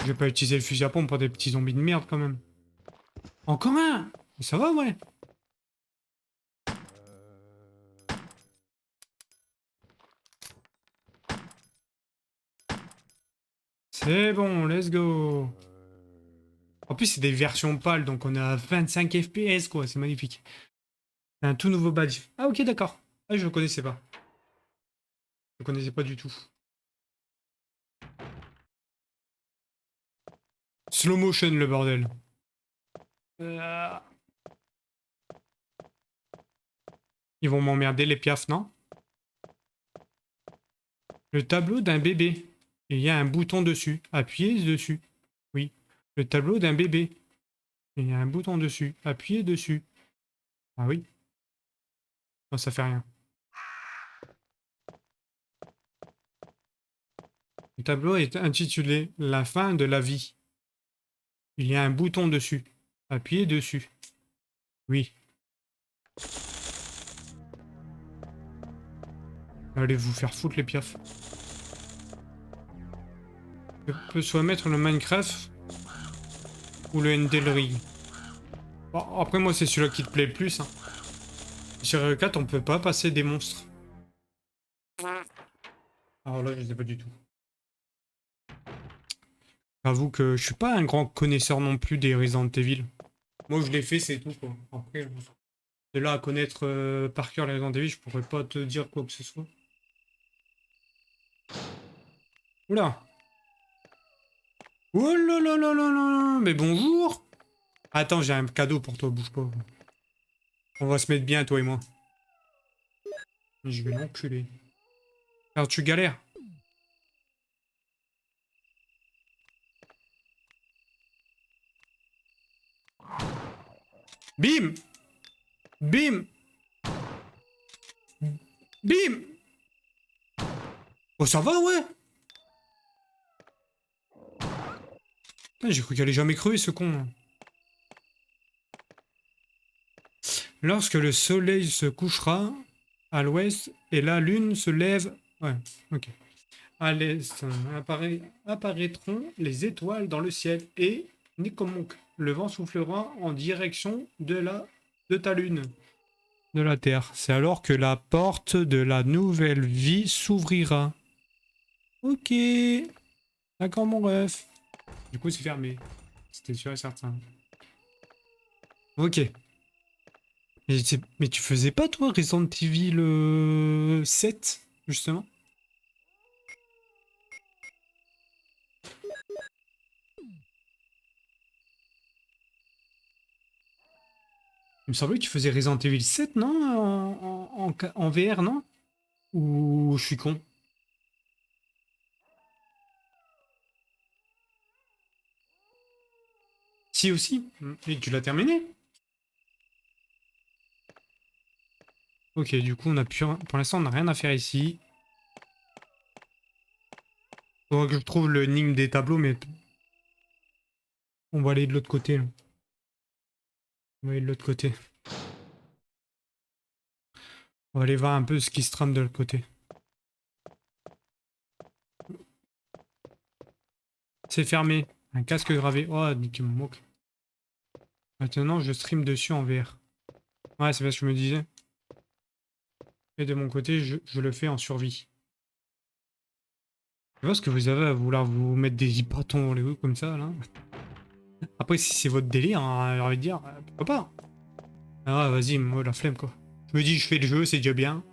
[SPEAKER 1] Je vais pas utiliser le fusil à pompe pour des petits zombies de merde, quand même. Encore un! Mais ça va, ouais. C'est bon, let's go. En plus, c'est des versions pâles, donc on est à 25 FPS, quoi. C'est magnifique. C'est un tout nouveau badge. Ah, ok, d'accord. Ah, je le connaissais pas. Je le connaissais pas du tout. Slow motion, le bordel. Euh, Ils vont m'emmerder, les piafs, non? Le tableau d'un bébé. Il y a un bouton dessus. Appuyez dessus. Oui. Le tableau d'un bébé. Il y a un bouton dessus. Appuyez dessus. Ah oui. Non, ça fait rien. Le tableau est intitulé La fin de la vie. Il y a un bouton dessus. Appuyez dessus. Oui. Allez vous faire foutre les piafs. Je peux soit mettre le Minecraft ou le Endelry. Bon, après moi c'est celui-là qui te plaît le plus. Hein. Sur RE4 on peut pas passer des monstres. Alors là je sais pas du tout. J'avoue que je suis pas un grand connaisseur non plus des Resident Evil. Moi je l'ai fait c'est tout quoi. Après de là à connaître par cœur les Resident Evil je pourrais pas te dire quoi que ce soit. Oula. Oh là là là là là. Mais bonjour. Attends j'ai un cadeau pour toi, bouge pas. On va se mettre bien toi et moi. Je vais l'enculer. Alors tu galères. Bim! Bim! Bim! Oh ça va ouais! Putain, j'ai cru qu'elle allait jamais crever ce con. Là. Lorsque le soleil se couchera à l'ouest et la lune se lève... Ouais, ok. À l'est apparaîtront les étoiles dans le ciel et, Nicomonk, le vent soufflera en direction de ta lune. De la Terre. C'est alors que la porte de la nouvelle vie s'ouvrira. Ok. D'accord mon ref. Du coup c'est fermé. C'était sûr et certain. Ok. Mais tu faisais pas toi Resident Evil 7 justement? Il me semblait que tu faisais Resident Evil 7 non en VR non? Ou je suis con? Si aussi. Et tu l'as terminé? Ok, du coup, on a pu... Pour l'instant, on n'a rien à faire ici. Faudra que je trouve le énigme des tableaux, mais... On va aller de l'autre côté, là. On va aller de l'autre côté. On va aller voir un peu ce qui se trame de l'autre côté. C'est fermé. Un casque gravé. Oh, tu me moques. Maintenant, je stream dessus en VR. Ouais, c'est parce que je me disais. Et de mon côté, je le fais en survie. Je vois ce que vous avez à vouloir vous mettre des bâtons dans les roues comme ça, là. Après, si c'est votre délire, hein, j'ai envie de dire, pourquoi pas? Ah, vas-y, moi, la flemme, quoi. Je me dis, je fais le jeu, c'est déjà bien.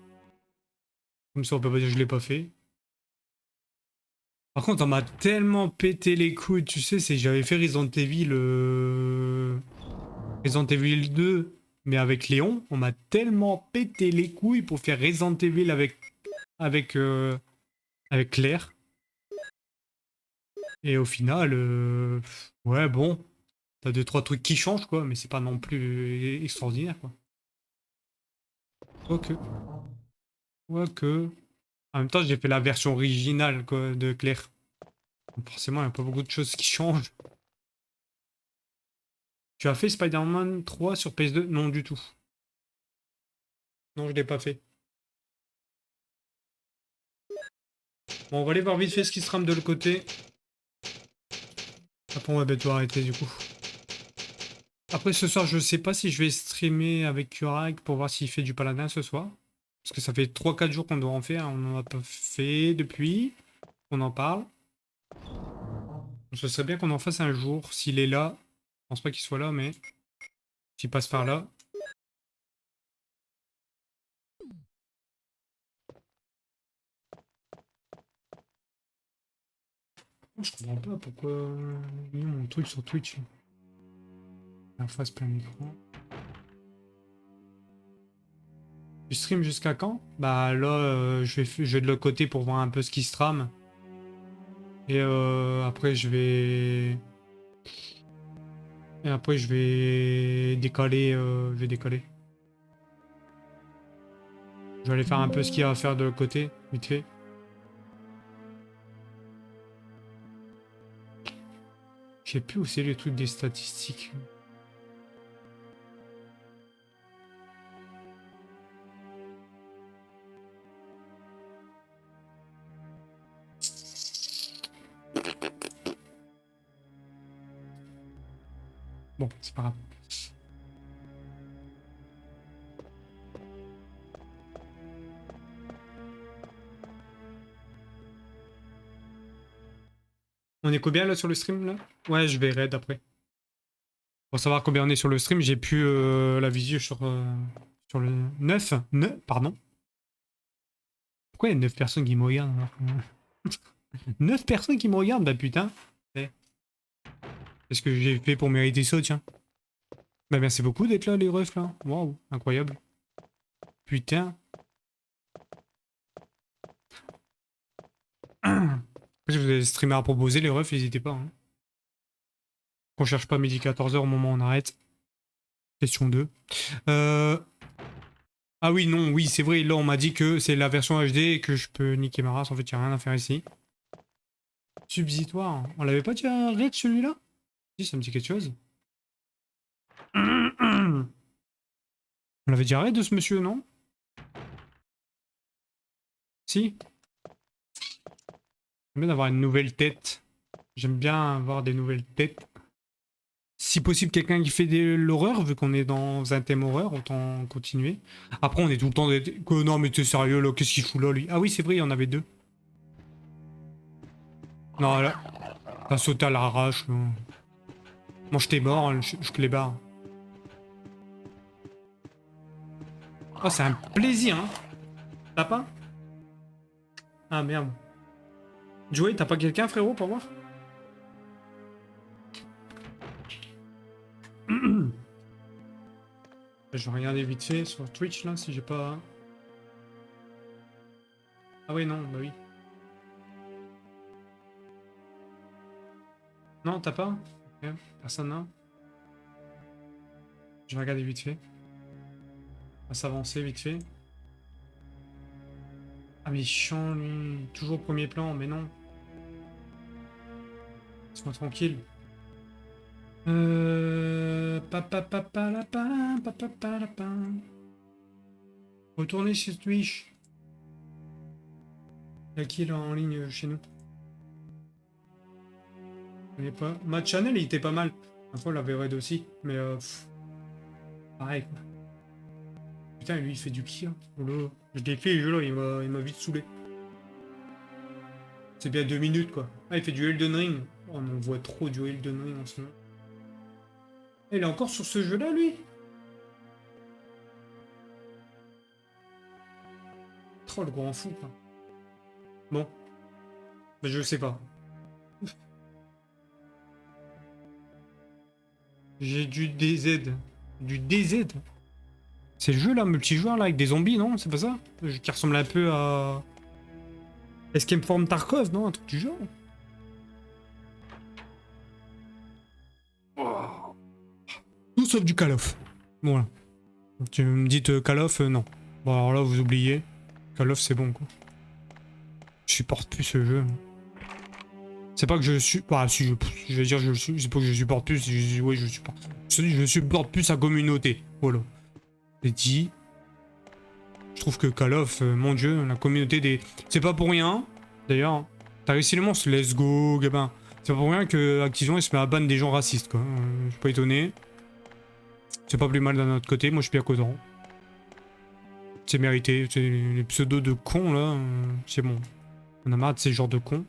[SPEAKER 1] Comme ça, on peut pas dire que je l'ai pas fait. Par contre, on m'a tellement pété les couilles, tu sais, c'est que j'avais fait Resident Evil... Resident Evil 2, mais avec Léon, on m'a tellement pété les couilles pour faire Resident Evil avec Claire. Et au final, ouais, bon, t'as 2-3 trucs qui changent, quoi, mais c'est pas non plus extraordinaire, quoi. Quoique. Quoique. En même temps, j'ai fait la version originale, quoi, de Claire. Donc forcément, il n'y a pas beaucoup de choses qui changent. Tu as fait Spider-Man 3 sur PS2? Non, du tout. Non, je l'ai pas fait. Bon, on va aller voir vite fait ce qui se trame de l'autre côté. Après, on va bientôt arrêter du coup. Après, ce soir, je sais pas si je vais streamer avec Kurak pour voir s'il fait du paladin ce soir. Parce que ça fait 3-4 jours qu'on doit en faire. On n'en a pas fait depuis. On en parle. Ce serait bien qu'on en fasse un jour. S'il est là. Je pense pas qu'il soit là, mais s'il passe par là. Je comprends pas pourquoi il y a mon truc sur Twitch. La face plein micro. Tu stream jusqu'à quand? Bah là, je vais de l'autre côté pour voir un peu ce qui se trame. Et après, je vais... Et après, je vais décaler. Je vais décaler. Je vais aller faire un peu ce qu'il y a à faire de l'autre côté, vite fait. Je sais plus où c'est le truc des statistiques. Bon, c'est pas grave. On est combien là sur le stream là? Ouais, je vais raid après. Pour savoir combien on est sur le stream, j'ai plus la visu sur le 9. 9, pardon. Pourquoi il y a 9 personnes qui me regardent alors que... 9 personnes qui me regardent? Bah putain. Qu'est-ce que j'ai fait pour mériter ça, tiens? Bah merci beaucoup d'être là les refs là. Waouh, incroyable. Putain. Si vous avez des streamers à proposer, les refs, n'hésitez pas. Hein. Qu'on cherche pas midi 14h au moment où on arrête. Question 2. Ah oui, non, oui, c'est vrai. Là, on m'a dit que c'est la version HD et que je peux niquer ma race. En fait, il n'y a rien à faire ici. Subsitoire. On l'avait pas déjà raid celui-là? Si, ça me dit quelque chose. On l'avait déjà raid de ce monsieur, non? Si. J'aime bien d'avoir une nouvelle tête. J'aime bien avoir des nouvelles têtes. Si possible, quelqu'un qui fait de l'horreur, vu qu'on est dans un thème horreur, autant continuer. Après, on est tout le temps... Non, mais t'es sérieux, là, qu'est-ce qu'il fout là, lui? Ah oui, c'est vrai, il y en avait 2. Non, là... T'as sauté à l'arrache, là. Moi, je t'ai mort, hein, je te les barre. Oh, c'est un plaisir, hein. T'as pas? Ah, merde. Joey, t'as pas quelqu'un, frérot, pour voir? Je vais regarder vite fait sur Twitch, là, si j'ai pas... Ah oui, non, bah oui. Non, t'as pas? Ok, personne n'a. Je vais regarder vite fait. On va s'avancer vite fait. Ah mais chiant, lui. Toujours premier plan, mais non. Laisse-moi tranquille. Retournez chez Twitch. Il y a qui là en ligne chez nous? Je connais pas. Matt Channel, il était pas mal. Une fois, on l'avait raid aussi. Mais pareil quoi. Putain, lui il fait du ki. Hein. Oh là. Je l'ai fait, le jeu là, il m'a vite saoulé. C'est bien 2 minutes quoi. Ah, il fait du Elden Ring. Oh, on en voit trop du Elden Ring en ce moment. Il est encore sur ce jeu là, lui? Trop le grand fou quoi. Bon. Mais je sais pas. J'ai du DZ. Du DZ? C'est le jeu là, multijoueur là, avec des zombies, non? C'est pas ça? Qui ressemble un peu à... Escape from Tarkov, non? Un truc du genre? Oh. Tout sauf du Call of. Voilà. Tu me dites Call of, non. Bon alors là, vous oubliez. Call of, c'est bon quoi. Je supporte plus ce jeu. C'est pas que je suis... Ah si, je vais dire je suis... C'est pas que je supporte plus, ouais je supporte. Je supporte plus sa communauté. Voilà. C'est dit. Je trouve que Call of, mon dieu, la communauté des... C'est pas pour rien. D'ailleurs, t'as réussi les monstres, let's go, gamin. C'est pas pour rien que Activision il se met à ban des gens racistes, quoi. Je suis pas étonné. C'est pas plus mal d'un autre côté, moi je suis bien content. C'est mérité, les pseudos de cons là, c'est bon. On a marre de ces genres de cons.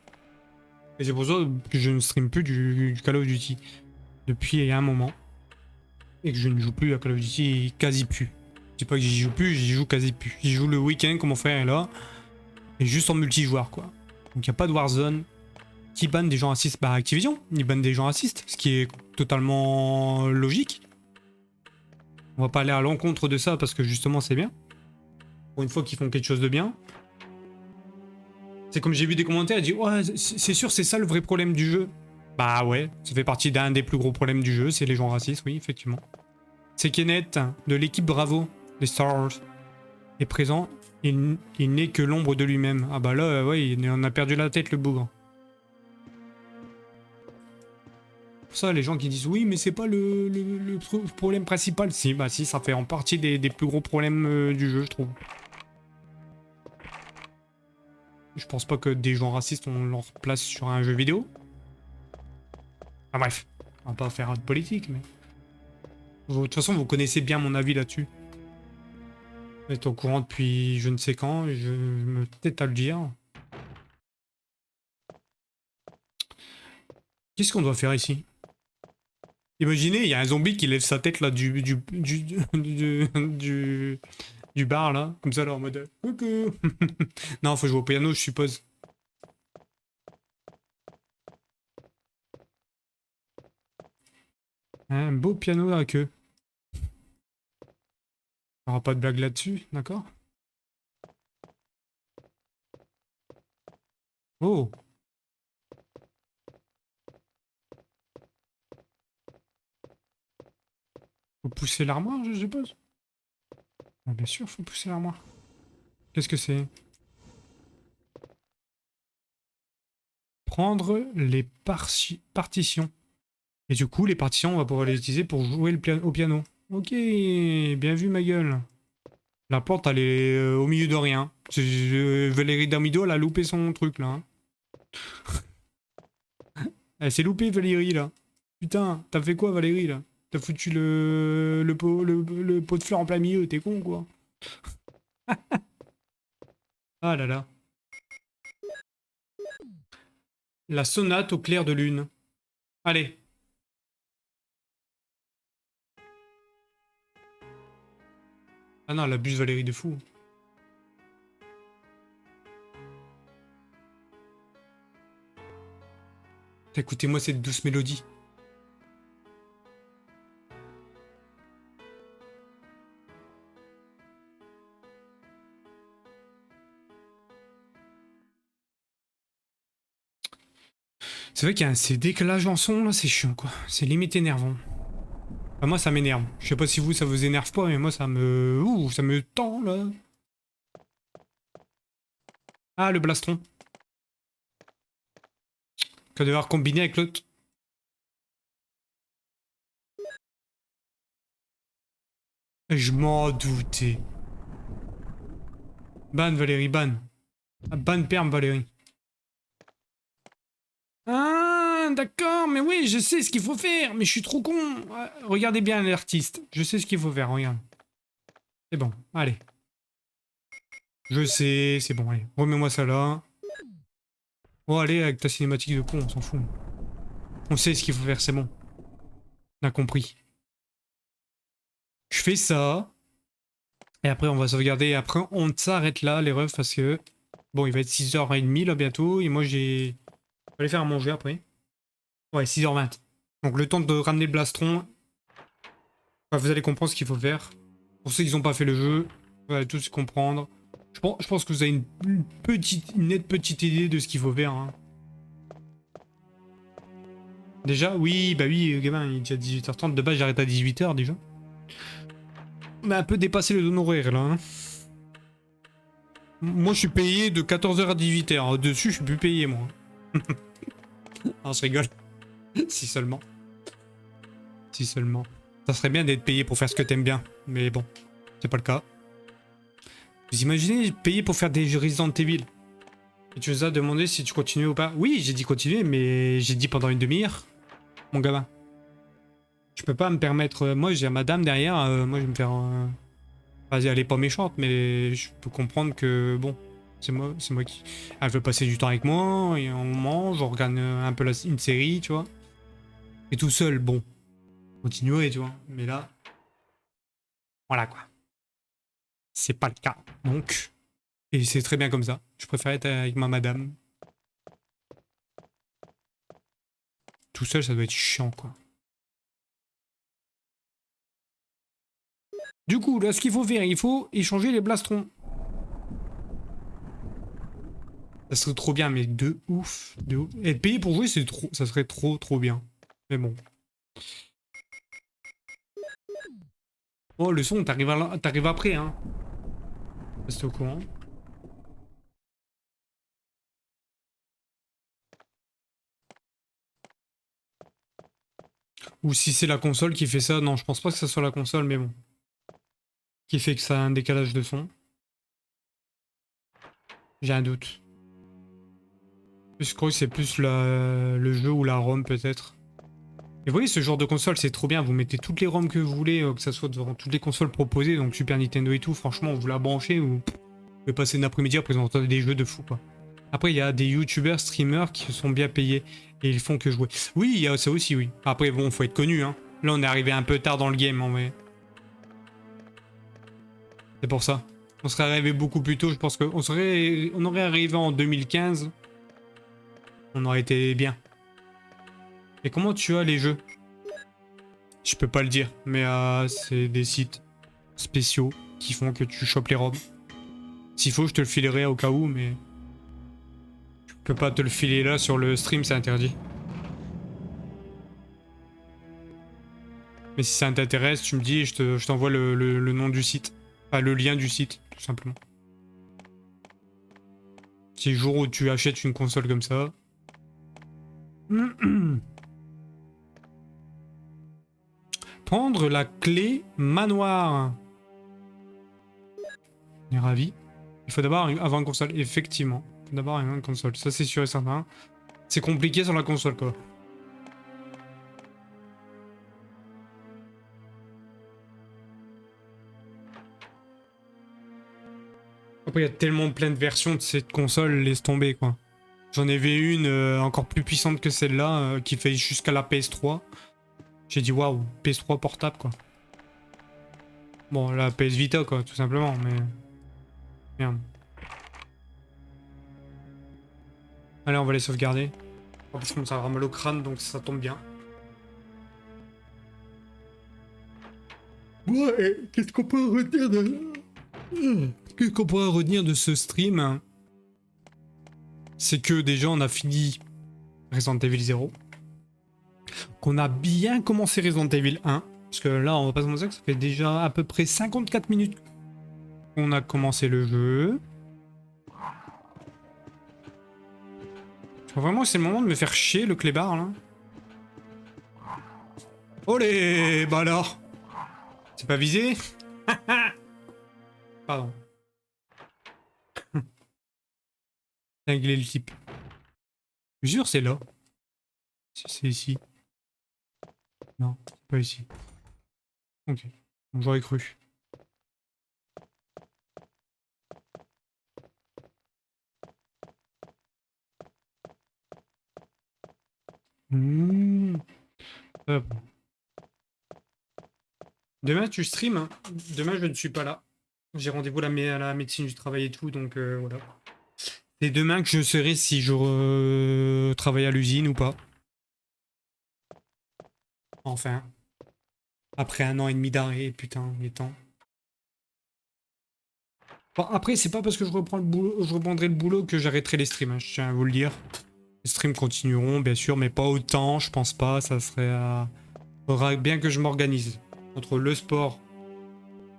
[SPEAKER 1] Et c'est pour ça que je ne stream plus du Call of Duty. Depuis un moment. Et que je ne joue plus à Call of Duty quasi plus. Je dis pas que j'y joue plus, j'y joue quasi plus. J'y joue le week-end quand mon frère est là. Et juste en multijoueur quoi. Donc il n'y a pas de Warzone. Qui banne des gens racistes? Bah Activision, ils bannent des gens racistes. Ce qui est totalement logique. On va pas aller à l'encontre de ça parce que justement c'est bien. Pour une fois qu'ils font quelque chose de bien. C'est comme j'ai vu des commentaires, ils disent ouais c'est sûr c'est ça le vrai problème du jeu. Bah ouais, ça fait partie d'un des plus gros problèmes du jeu, c'est les gens racistes, oui effectivement. C'est Kenneth de l'équipe Bravo, les Stars, est présent, il n'est que l'ombre de lui-même. Ah bah là ouais, il en a perdu la tête le bougre. Pour ça les gens qui disent oui mais c'est pas le problème principal. Si bah si, ça fait en partie des plus gros problèmes du jeu je trouve. Je pense pas que des gens racistes on leur place sur un jeu vidéo. Ah bref, on va pas faire de politique mais... De toute façon vous connaissez bien mon avis là-dessus. Vous êtes au courant depuis je ne sais quand, je me tête à le dire. Qu'est-ce qu'on doit faire ici? Imaginez, il y a un zombie qui lève sa tête là du bar là, comme ça là en mode coucou. Non, faut jouer au piano, je suppose. Un beau piano à queue. Il n'y aura pas de blague là-dessus, d'accord? Oh! Faut pousser l'armoire, je suppose? Ah, bien sûr, faut pousser l'armoire. Qu'est-ce que c'est? Prendre les partitions. Et du coup, les partitions, on va pouvoir les utiliser pour jouer au piano. Ok, bien vu ma gueule. La plante, elle est au milieu de rien. Valérie Damido, elle a loupé son truc, là. Elle s'est loupée, Valérie, là. Putain, t'as fait quoi, Valérie, là? T'as foutu le pot de fleurs en plein milieu, t'es con, quoi. Ah là là. La sonate au clair de lune. Allez. Ah non, elle abuse Valérie de fou. Écoutez-moi cette douce mélodie. C'est vrai qu'il y a un décalage en son là, c'est chiant quoi. C'est limite énervant. Enfin, moi ça m'énerve. Je sais pas si vous ça vous énerve pas, mais moi ça me... Ouh, ça me tend là. Ah, le blastron. Qu'on va devoir combiner avec l'autre. Je m'en doutais. Ban Valérie, ban. Ah, ban perm Valérie. Ah, d'accord, mais oui, je sais ce qu'il faut faire, mais je suis trop con. Ah, regardez bien l'artiste, je sais ce qu'il faut faire, regarde. C'est bon, allez. Je sais, c'est bon, allez. Remets-moi ça là. Oh, allez, avec ta cinématique de con, on s'en fout. On sait ce qu'il faut faire, c'est bon. On a compris. Je fais ça. Et après, on va sauvegarder. Et après, on s'arrête là, les refs, parce que... Bon, il va être 6h30 là bientôt. Et moi, j'ai... Je vais aller faire à manger après. Ouais, 6h20. Donc, le temps de ramener le blastron. Enfin, vous allez comprendre ce qu'il faut faire. Pour ceux qui n'ont pas fait le jeu, vous allez tous comprendre. Je pense que vous avez une nette petite idée de ce qu'il faut faire. Hein. Déjà, oui, bah oui, gamin, il est déjà 18h30. De base, j'arrête à 18h déjà. On a un peu dépassé le honoraire là. Hein. Moi, je suis payé de 14h à 18h. Dessus, je suis plus payé, moi. On se rigole. Si seulement. Si seulement. Ça serait bien d'être payé pour faire ce que t'aimes bien. Mais bon, c'est pas le cas. Vous imaginez payer pour faire des Resident Evil? Et tu nous as demandé si tu continuais ou pas. Oui, j'ai dit continuer, mais j'ai dit pendant une demi-heure. Mon gamin. Je peux pas me permettre... moi, j'ai madame derrière. Moi, je vais me faire... Vas-y, elle est pas méchante, mais je peux comprendre que... Bon, c'est moi qui... Elle veut passer du temps avec moi, et on mange, on regarde un peu une série, tu vois. Et tout seul, bon. Continuer, tu vois. Mais là... Voilà, quoi. C'est pas le cas. Donc... Et c'est très bien comme ça. Je préfère être avec ma madame. Tout seul, ça doit être chiant, quoi. Du coup, là, ce qu'il faut faire, il faut échanger les blastrons. Ça serait trop bien, mais de ouf. De ouf. Être payé pour jouer, c'est trop, ça serait trop bien. Mais bon. Oh, le son, t'arrives après, hein. Reste au courant. Ou si c'est la console qui fait ça. Non, je pense pas que ça soit la console, mais bon. Qui fait que ça a un décalage de son. J'ai un doute. Je crois que c'est plus le jeu ou la ROM peut-être. Et vous voyez, ce genre de console, c'est trop bien. Vous mettez toutes les ROM que vous voulez, que ça soit devant toutes les consoles proposées, donc Super Nintendo et tout. Franchement, vous la branchez, vous pouvez passer une après-midi à présenter des jeux de fou, quoi. Après, il y a des youtubeurs, streamers qui sont bien payés et ils font que jouer. Oui, il y a ça aussi, oui. Après, bon, faut être connu, hein. Là, on est arrivé un peu tard dans le game, en vrai. C'est pour ça. On serait arrivé beaucoup plus tôt, je pense qu'on aurait arrivé en 2015. On aurait été bien. Et comment tu as les jeux? Je peux pas le dire, mais c'est des sites spéciaux qui font que tu chopes les robes. S'il faut, je te le filerai au cas où, mais... Je peux pas te le filer là sur le stream, c'est interdit. Mais si ça t'intéresse, tu me dis et je t'envoie le nom du site. Enfin, le lien du site, tout simplement. Si le jour où tu achètes une console comme ça... Prendre la clé manoir. On est ravi. Il faut d'abord avoir une console, effectivement. Il faut d'abord avoir une console, ça c'est sûr et certain. C'est compliqué sur la console, quoi. Après, il y a tellement plein de versions de cette console, laisse tomber, quoi. J'en avais une encore plus puissante que celle-là, qui fait jusqu'à la PS3. J'ai dit waouh, PS3 portable, quoi. Bon, la PS Vita, quoi, tout simplement, mais... Merde. Allez, on va les sauvegarder. En plus, comme ça aura mal au crâne, donc ça tombe bien. Ouais, qu'est-ce qu'on peut retenir de... Qu'est-ce qu'on pourrait retenir de ce stream? C'est que déjà, on a fini Resident Evil 0. Qu'on a bien commencé Resident Evil 1. Parce que là, on va pas se mentir que ça fait déjà à peu près 54 minutes qu'on a commencé le jeu. Je crois vraiment que c'est le moment de me faire chier, le clébard, là. Olé, bah alors. C'est pas visé? Pardon. Régler le type. Je jure, c'est là. C'est ici. Non, c'est pas ici. Ok. Bon, j'aurais cru. Hop. Demain, tu stream, hein. Demain, je ne suis pas là. J'ai rendez-vous à la médecine du travail et tout, donc voilà. C'est demain que je saurai si je travaille à l'usine ou pas. Enfin. Après 1 an et demi d'arrêt, putain, il est temps. Bon, après, c'est pas parce que je reprendrai le boulot que j'arrêterai les streams, hein, je tiens à vous le dire. Les streams continueront, bien sûr, mais pas autant, je pense pas. Ça serait... faudra bien que je m'organise entre le sport,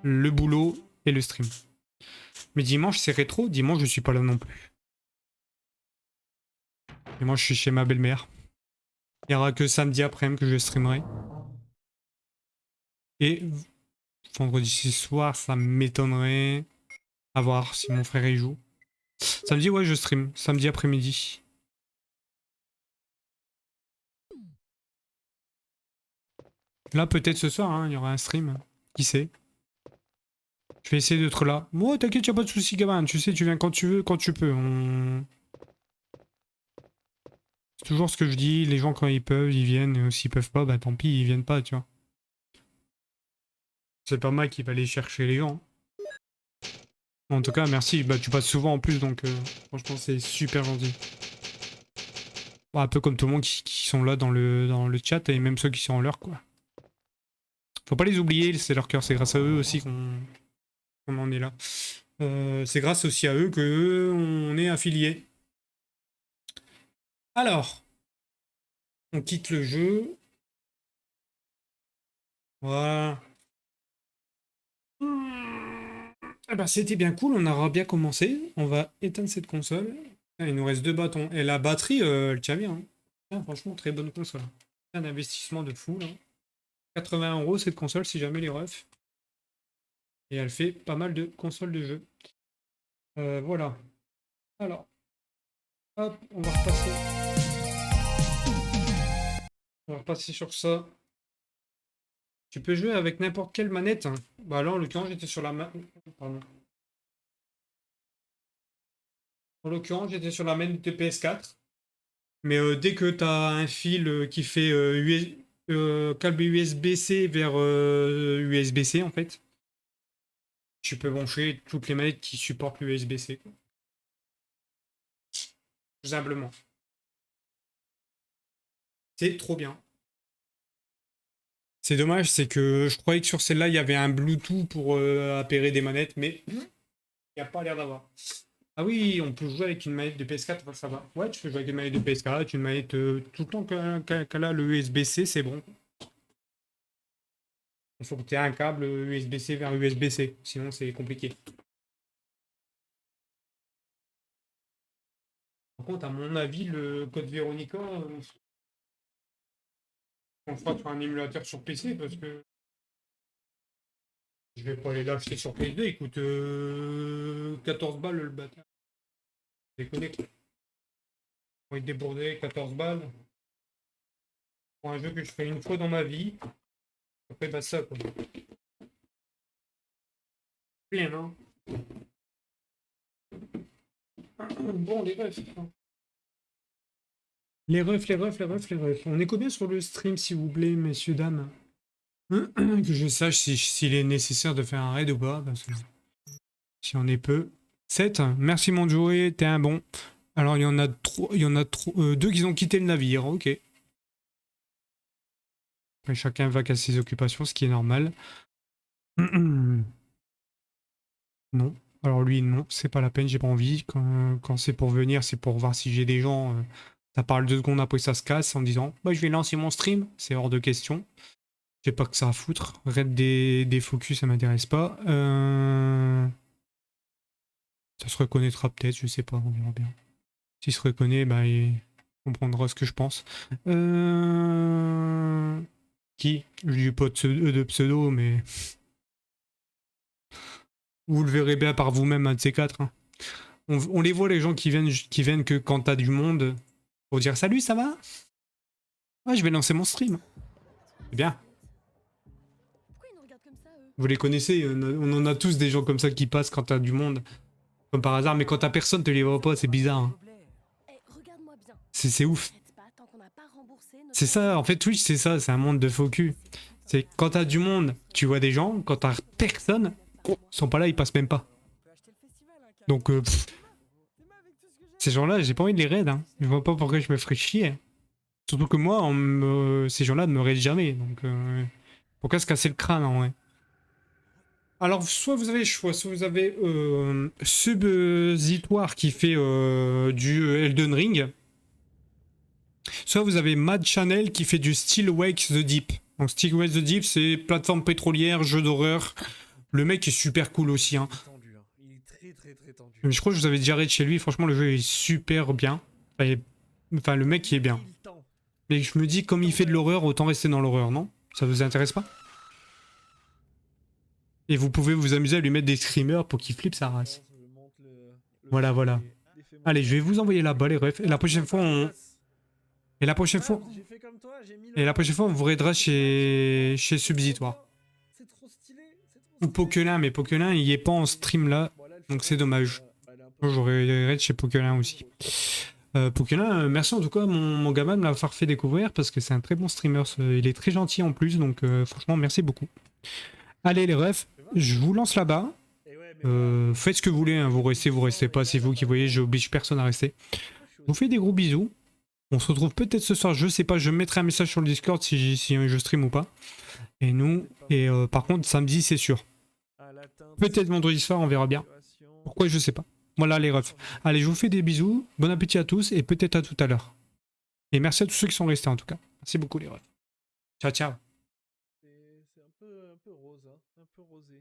[SPEAKER 1] le boulot et le stream. Mais dimanche, c'est rétro. Dimanche, je suis pas là non plus. Et moi, je suis chez ma belle-mère. Il n'y aura que samedi après-midi que je streamerai. Et vendredi soir, ça m'étonnerait. À voir si mon frère y joue. Samedi, ouais, je stream. Samedi après-midi. Là, peut-être ce soir, hein, il y aura un stream. Qui sait? Je vais essayer d'être là. Moi, t'inquiète, y'a pas de soucis, gamin. Tu sais, tu viens quand tu veux, quand tu peux. C'est toujours ce que je dis. Les gens, quand ils peuvent, ils viennent. Et s'ils peuvent pas, bah tant pis, ils viennent pas, tu vois. C'est pas moi qui va aller chercher les gens. En tout cas, merci. Bah, tu passes souvent en plus, donc franchement, c'est super gentil. Bon, un peu comme tout le monde qui sont là dans le chat, et même ceux qui sont en l'heure, quoi. Faut pas les oublier, c'est leur cœur. C'est grâce à eux aussi qu'on en est là. C'est grâce aussi à eux que on est affilié. Alors, on quitte le jeu. Voilà. Eh ben, c'était bien cool, on aura bien commencé. On va éteindre cette console. Il nous reste 2 bâtons. Et la batterie, elle tient bien. Hein. Ah, franchement, très bonne console. Un investissement de fou. Là. 80 € cette console, si jamais les refs. Et elle fait pas mal de consoles de jeu. Voilà. Alors. Hop, on va repasser. On va repasser sur ça. Tu peux jouer avec n'importe quelle manette. Hein. Bah là, en l'occurrence, j'étais sur la Pardon. En l'occurrence, j'étais sur la manette de PS4. Mais dès que tu as un fil qui fait câble USB-C vers USB-C, en fait, tu peux brancher toutes les manettes qui supportent l'USB-C. Tout simplement. C'est trop bien. C'est dommage, c'est que je croyais que sur celle-là, il y avait un Bluetooth pour appairer des manettes, mais il n'y a pas l'air d'avoir. Ah oui, on peut jouer avec une manette de PS4, enfin, ça va. Ouais, tu peux jouer avec une manette de PS4, une manette tout le temps qu'elle a le USB-C, c'est bon. Il faut que tu aies un câble USB-C vers USB-C, sinon c'est compliqué. Par contre, à mon avis, le code Veronica, on fera sur un émulateur sur PC parce que je vais pas aller l'acheter sur PS2, il coûte 14 balles le bâtard. Déconner quoi. On va être débordé 14 balles pour un jeu que je fais une fois dans ma vie. Après bah ça quoi. Bien hein. Bon les refs. Les refs. On est combien sur le stream s'il vous plaît messieurs dames? Que je sache s'il est nécessaire de faire un raid ou pas. Parce que si on est peu. 7. Merci mon Joey, t'es un bon. Alors il y en a 2 qui ont quitté le navire, ok. Après, chacun va à ses occupations, ce qui est normal. Non. Alors lui, non, c'est pas la peine, j'ai pas envie. Quand c'est pour venir, c'est pour voir si j'ai des gens. Ça parle 2 secondes après ça se casse en disant bah, je vais lancer mon stream. C'est hors de question. J'ai pas que ça à foutre. Raid des focus, ça m'intéresse pas. Ça se reconnaîtra peut-être, je sais pas, on verra bien. S'il se reconnaît, bah, il comprendra ce que je pense. Qui? Je dis pas de pseudo, mais... Vous le verrez bien par vous-même, un de ces 4. Hein. On les voit, les gens qui viennent que quand t'as du monde, pour dire salut, ça va? Ouais, je vais lancer mon stream. C'est bien. Vous les connaissez, on en a tous des gens comme ça qui passent quand t'as du monde. Comme par hasard, mais quand t'as personne, tu les vois pas, c'est bizarre. Hein. C'est ouf. C'est ça, en fait, Twitch, c'est ça, c'est un monde de faux cul. C'est quand t'as du monde, tu vois des gens, quand t'as personne, ils sont pas là, ils passent même pas. Donc, ces gens-là, j'ai pas envie de les raid. Hein. Je vois pas pourquoi je me ferais chier. Surtout que moi, ces gens-là ne me raident jamais. Donc, pourquoi se casser le crâne en vrai? Alors, soit vous avez le choix, soit vous avez Subsitoire qui fait du Elden Ring, soit vous avez Mad Channel qui fait du Still Wake the Deep. Donc Still Wake the Deep, c'est plateforme pétrolière, jeu d'horreur. Le mec est super cool aussi. Hein.
[SPEAKER 8] Il est très tendu.
[SPEAKER 1] Je crois que je vous avais déjà raid chez lui, franchement le jeu est super bien. Enfin, le mec il est bien. Mais je me dis, comme il fait de l'horreur, autant rester dans l'horreur, non? Ça vous intéresse pas? Et vous pouvez vous amuser à lui mettre des screamers pour qu'il flippe sa race. Voilà, voilà. Allez, je vais vous envoyer là-bas, les refs. Et la prochaine fois, on... Et la prochaine fois...
[SPEAKER 8] J'ai fait comme toi, j'ai mis
[SPEAKER 1] Et la prochaine fois, on vous raidera chez Subsitoire.
[SPEAKER 8] C'est trop stylé, c'est trop
[SPEAKER 1] Ou
[SPEAKER 8] stylé.
[SPEAKER 1] Poquelin, mais Poquelin, il est pas en stream là. Donc c'est dommage. J'aurais raid chez Poquelin aussi. Poquelin, merci en tout cas mon gamin de me l'avoir fait découvrir parce que c'est un très bon streamer. Il est très gentil en plus, donc franchement, merci beaucoup. Allez les refs, je vous lance là-bas. Faites ce que vous voulez, hein. Vous restez pas, c'est vous qui voyez, j'oblige personne à rester. Je vous fais des gros bisous. On se retrouve peut-être ce soir, je sais pas, je mettrai un message sur le Discord si je stream ou pas. Et nous, par contre samedi c'est sûr. Peut-être vendredi soir, on verra bien. Pourquoi, je sais pas. Voilà les refs. Allez, je vous fais des bisous, bon appétit à tous et peut-être à tout à l'heure. Et merci à tous ceux qui sont restés en tout cas. Merci beaucoup les refs. Ciao ciao.
[SPEAKER 8] C'est un peu rose, hein, un peu rosé.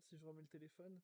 [SPEAKER 8] Si je remets le téléphone.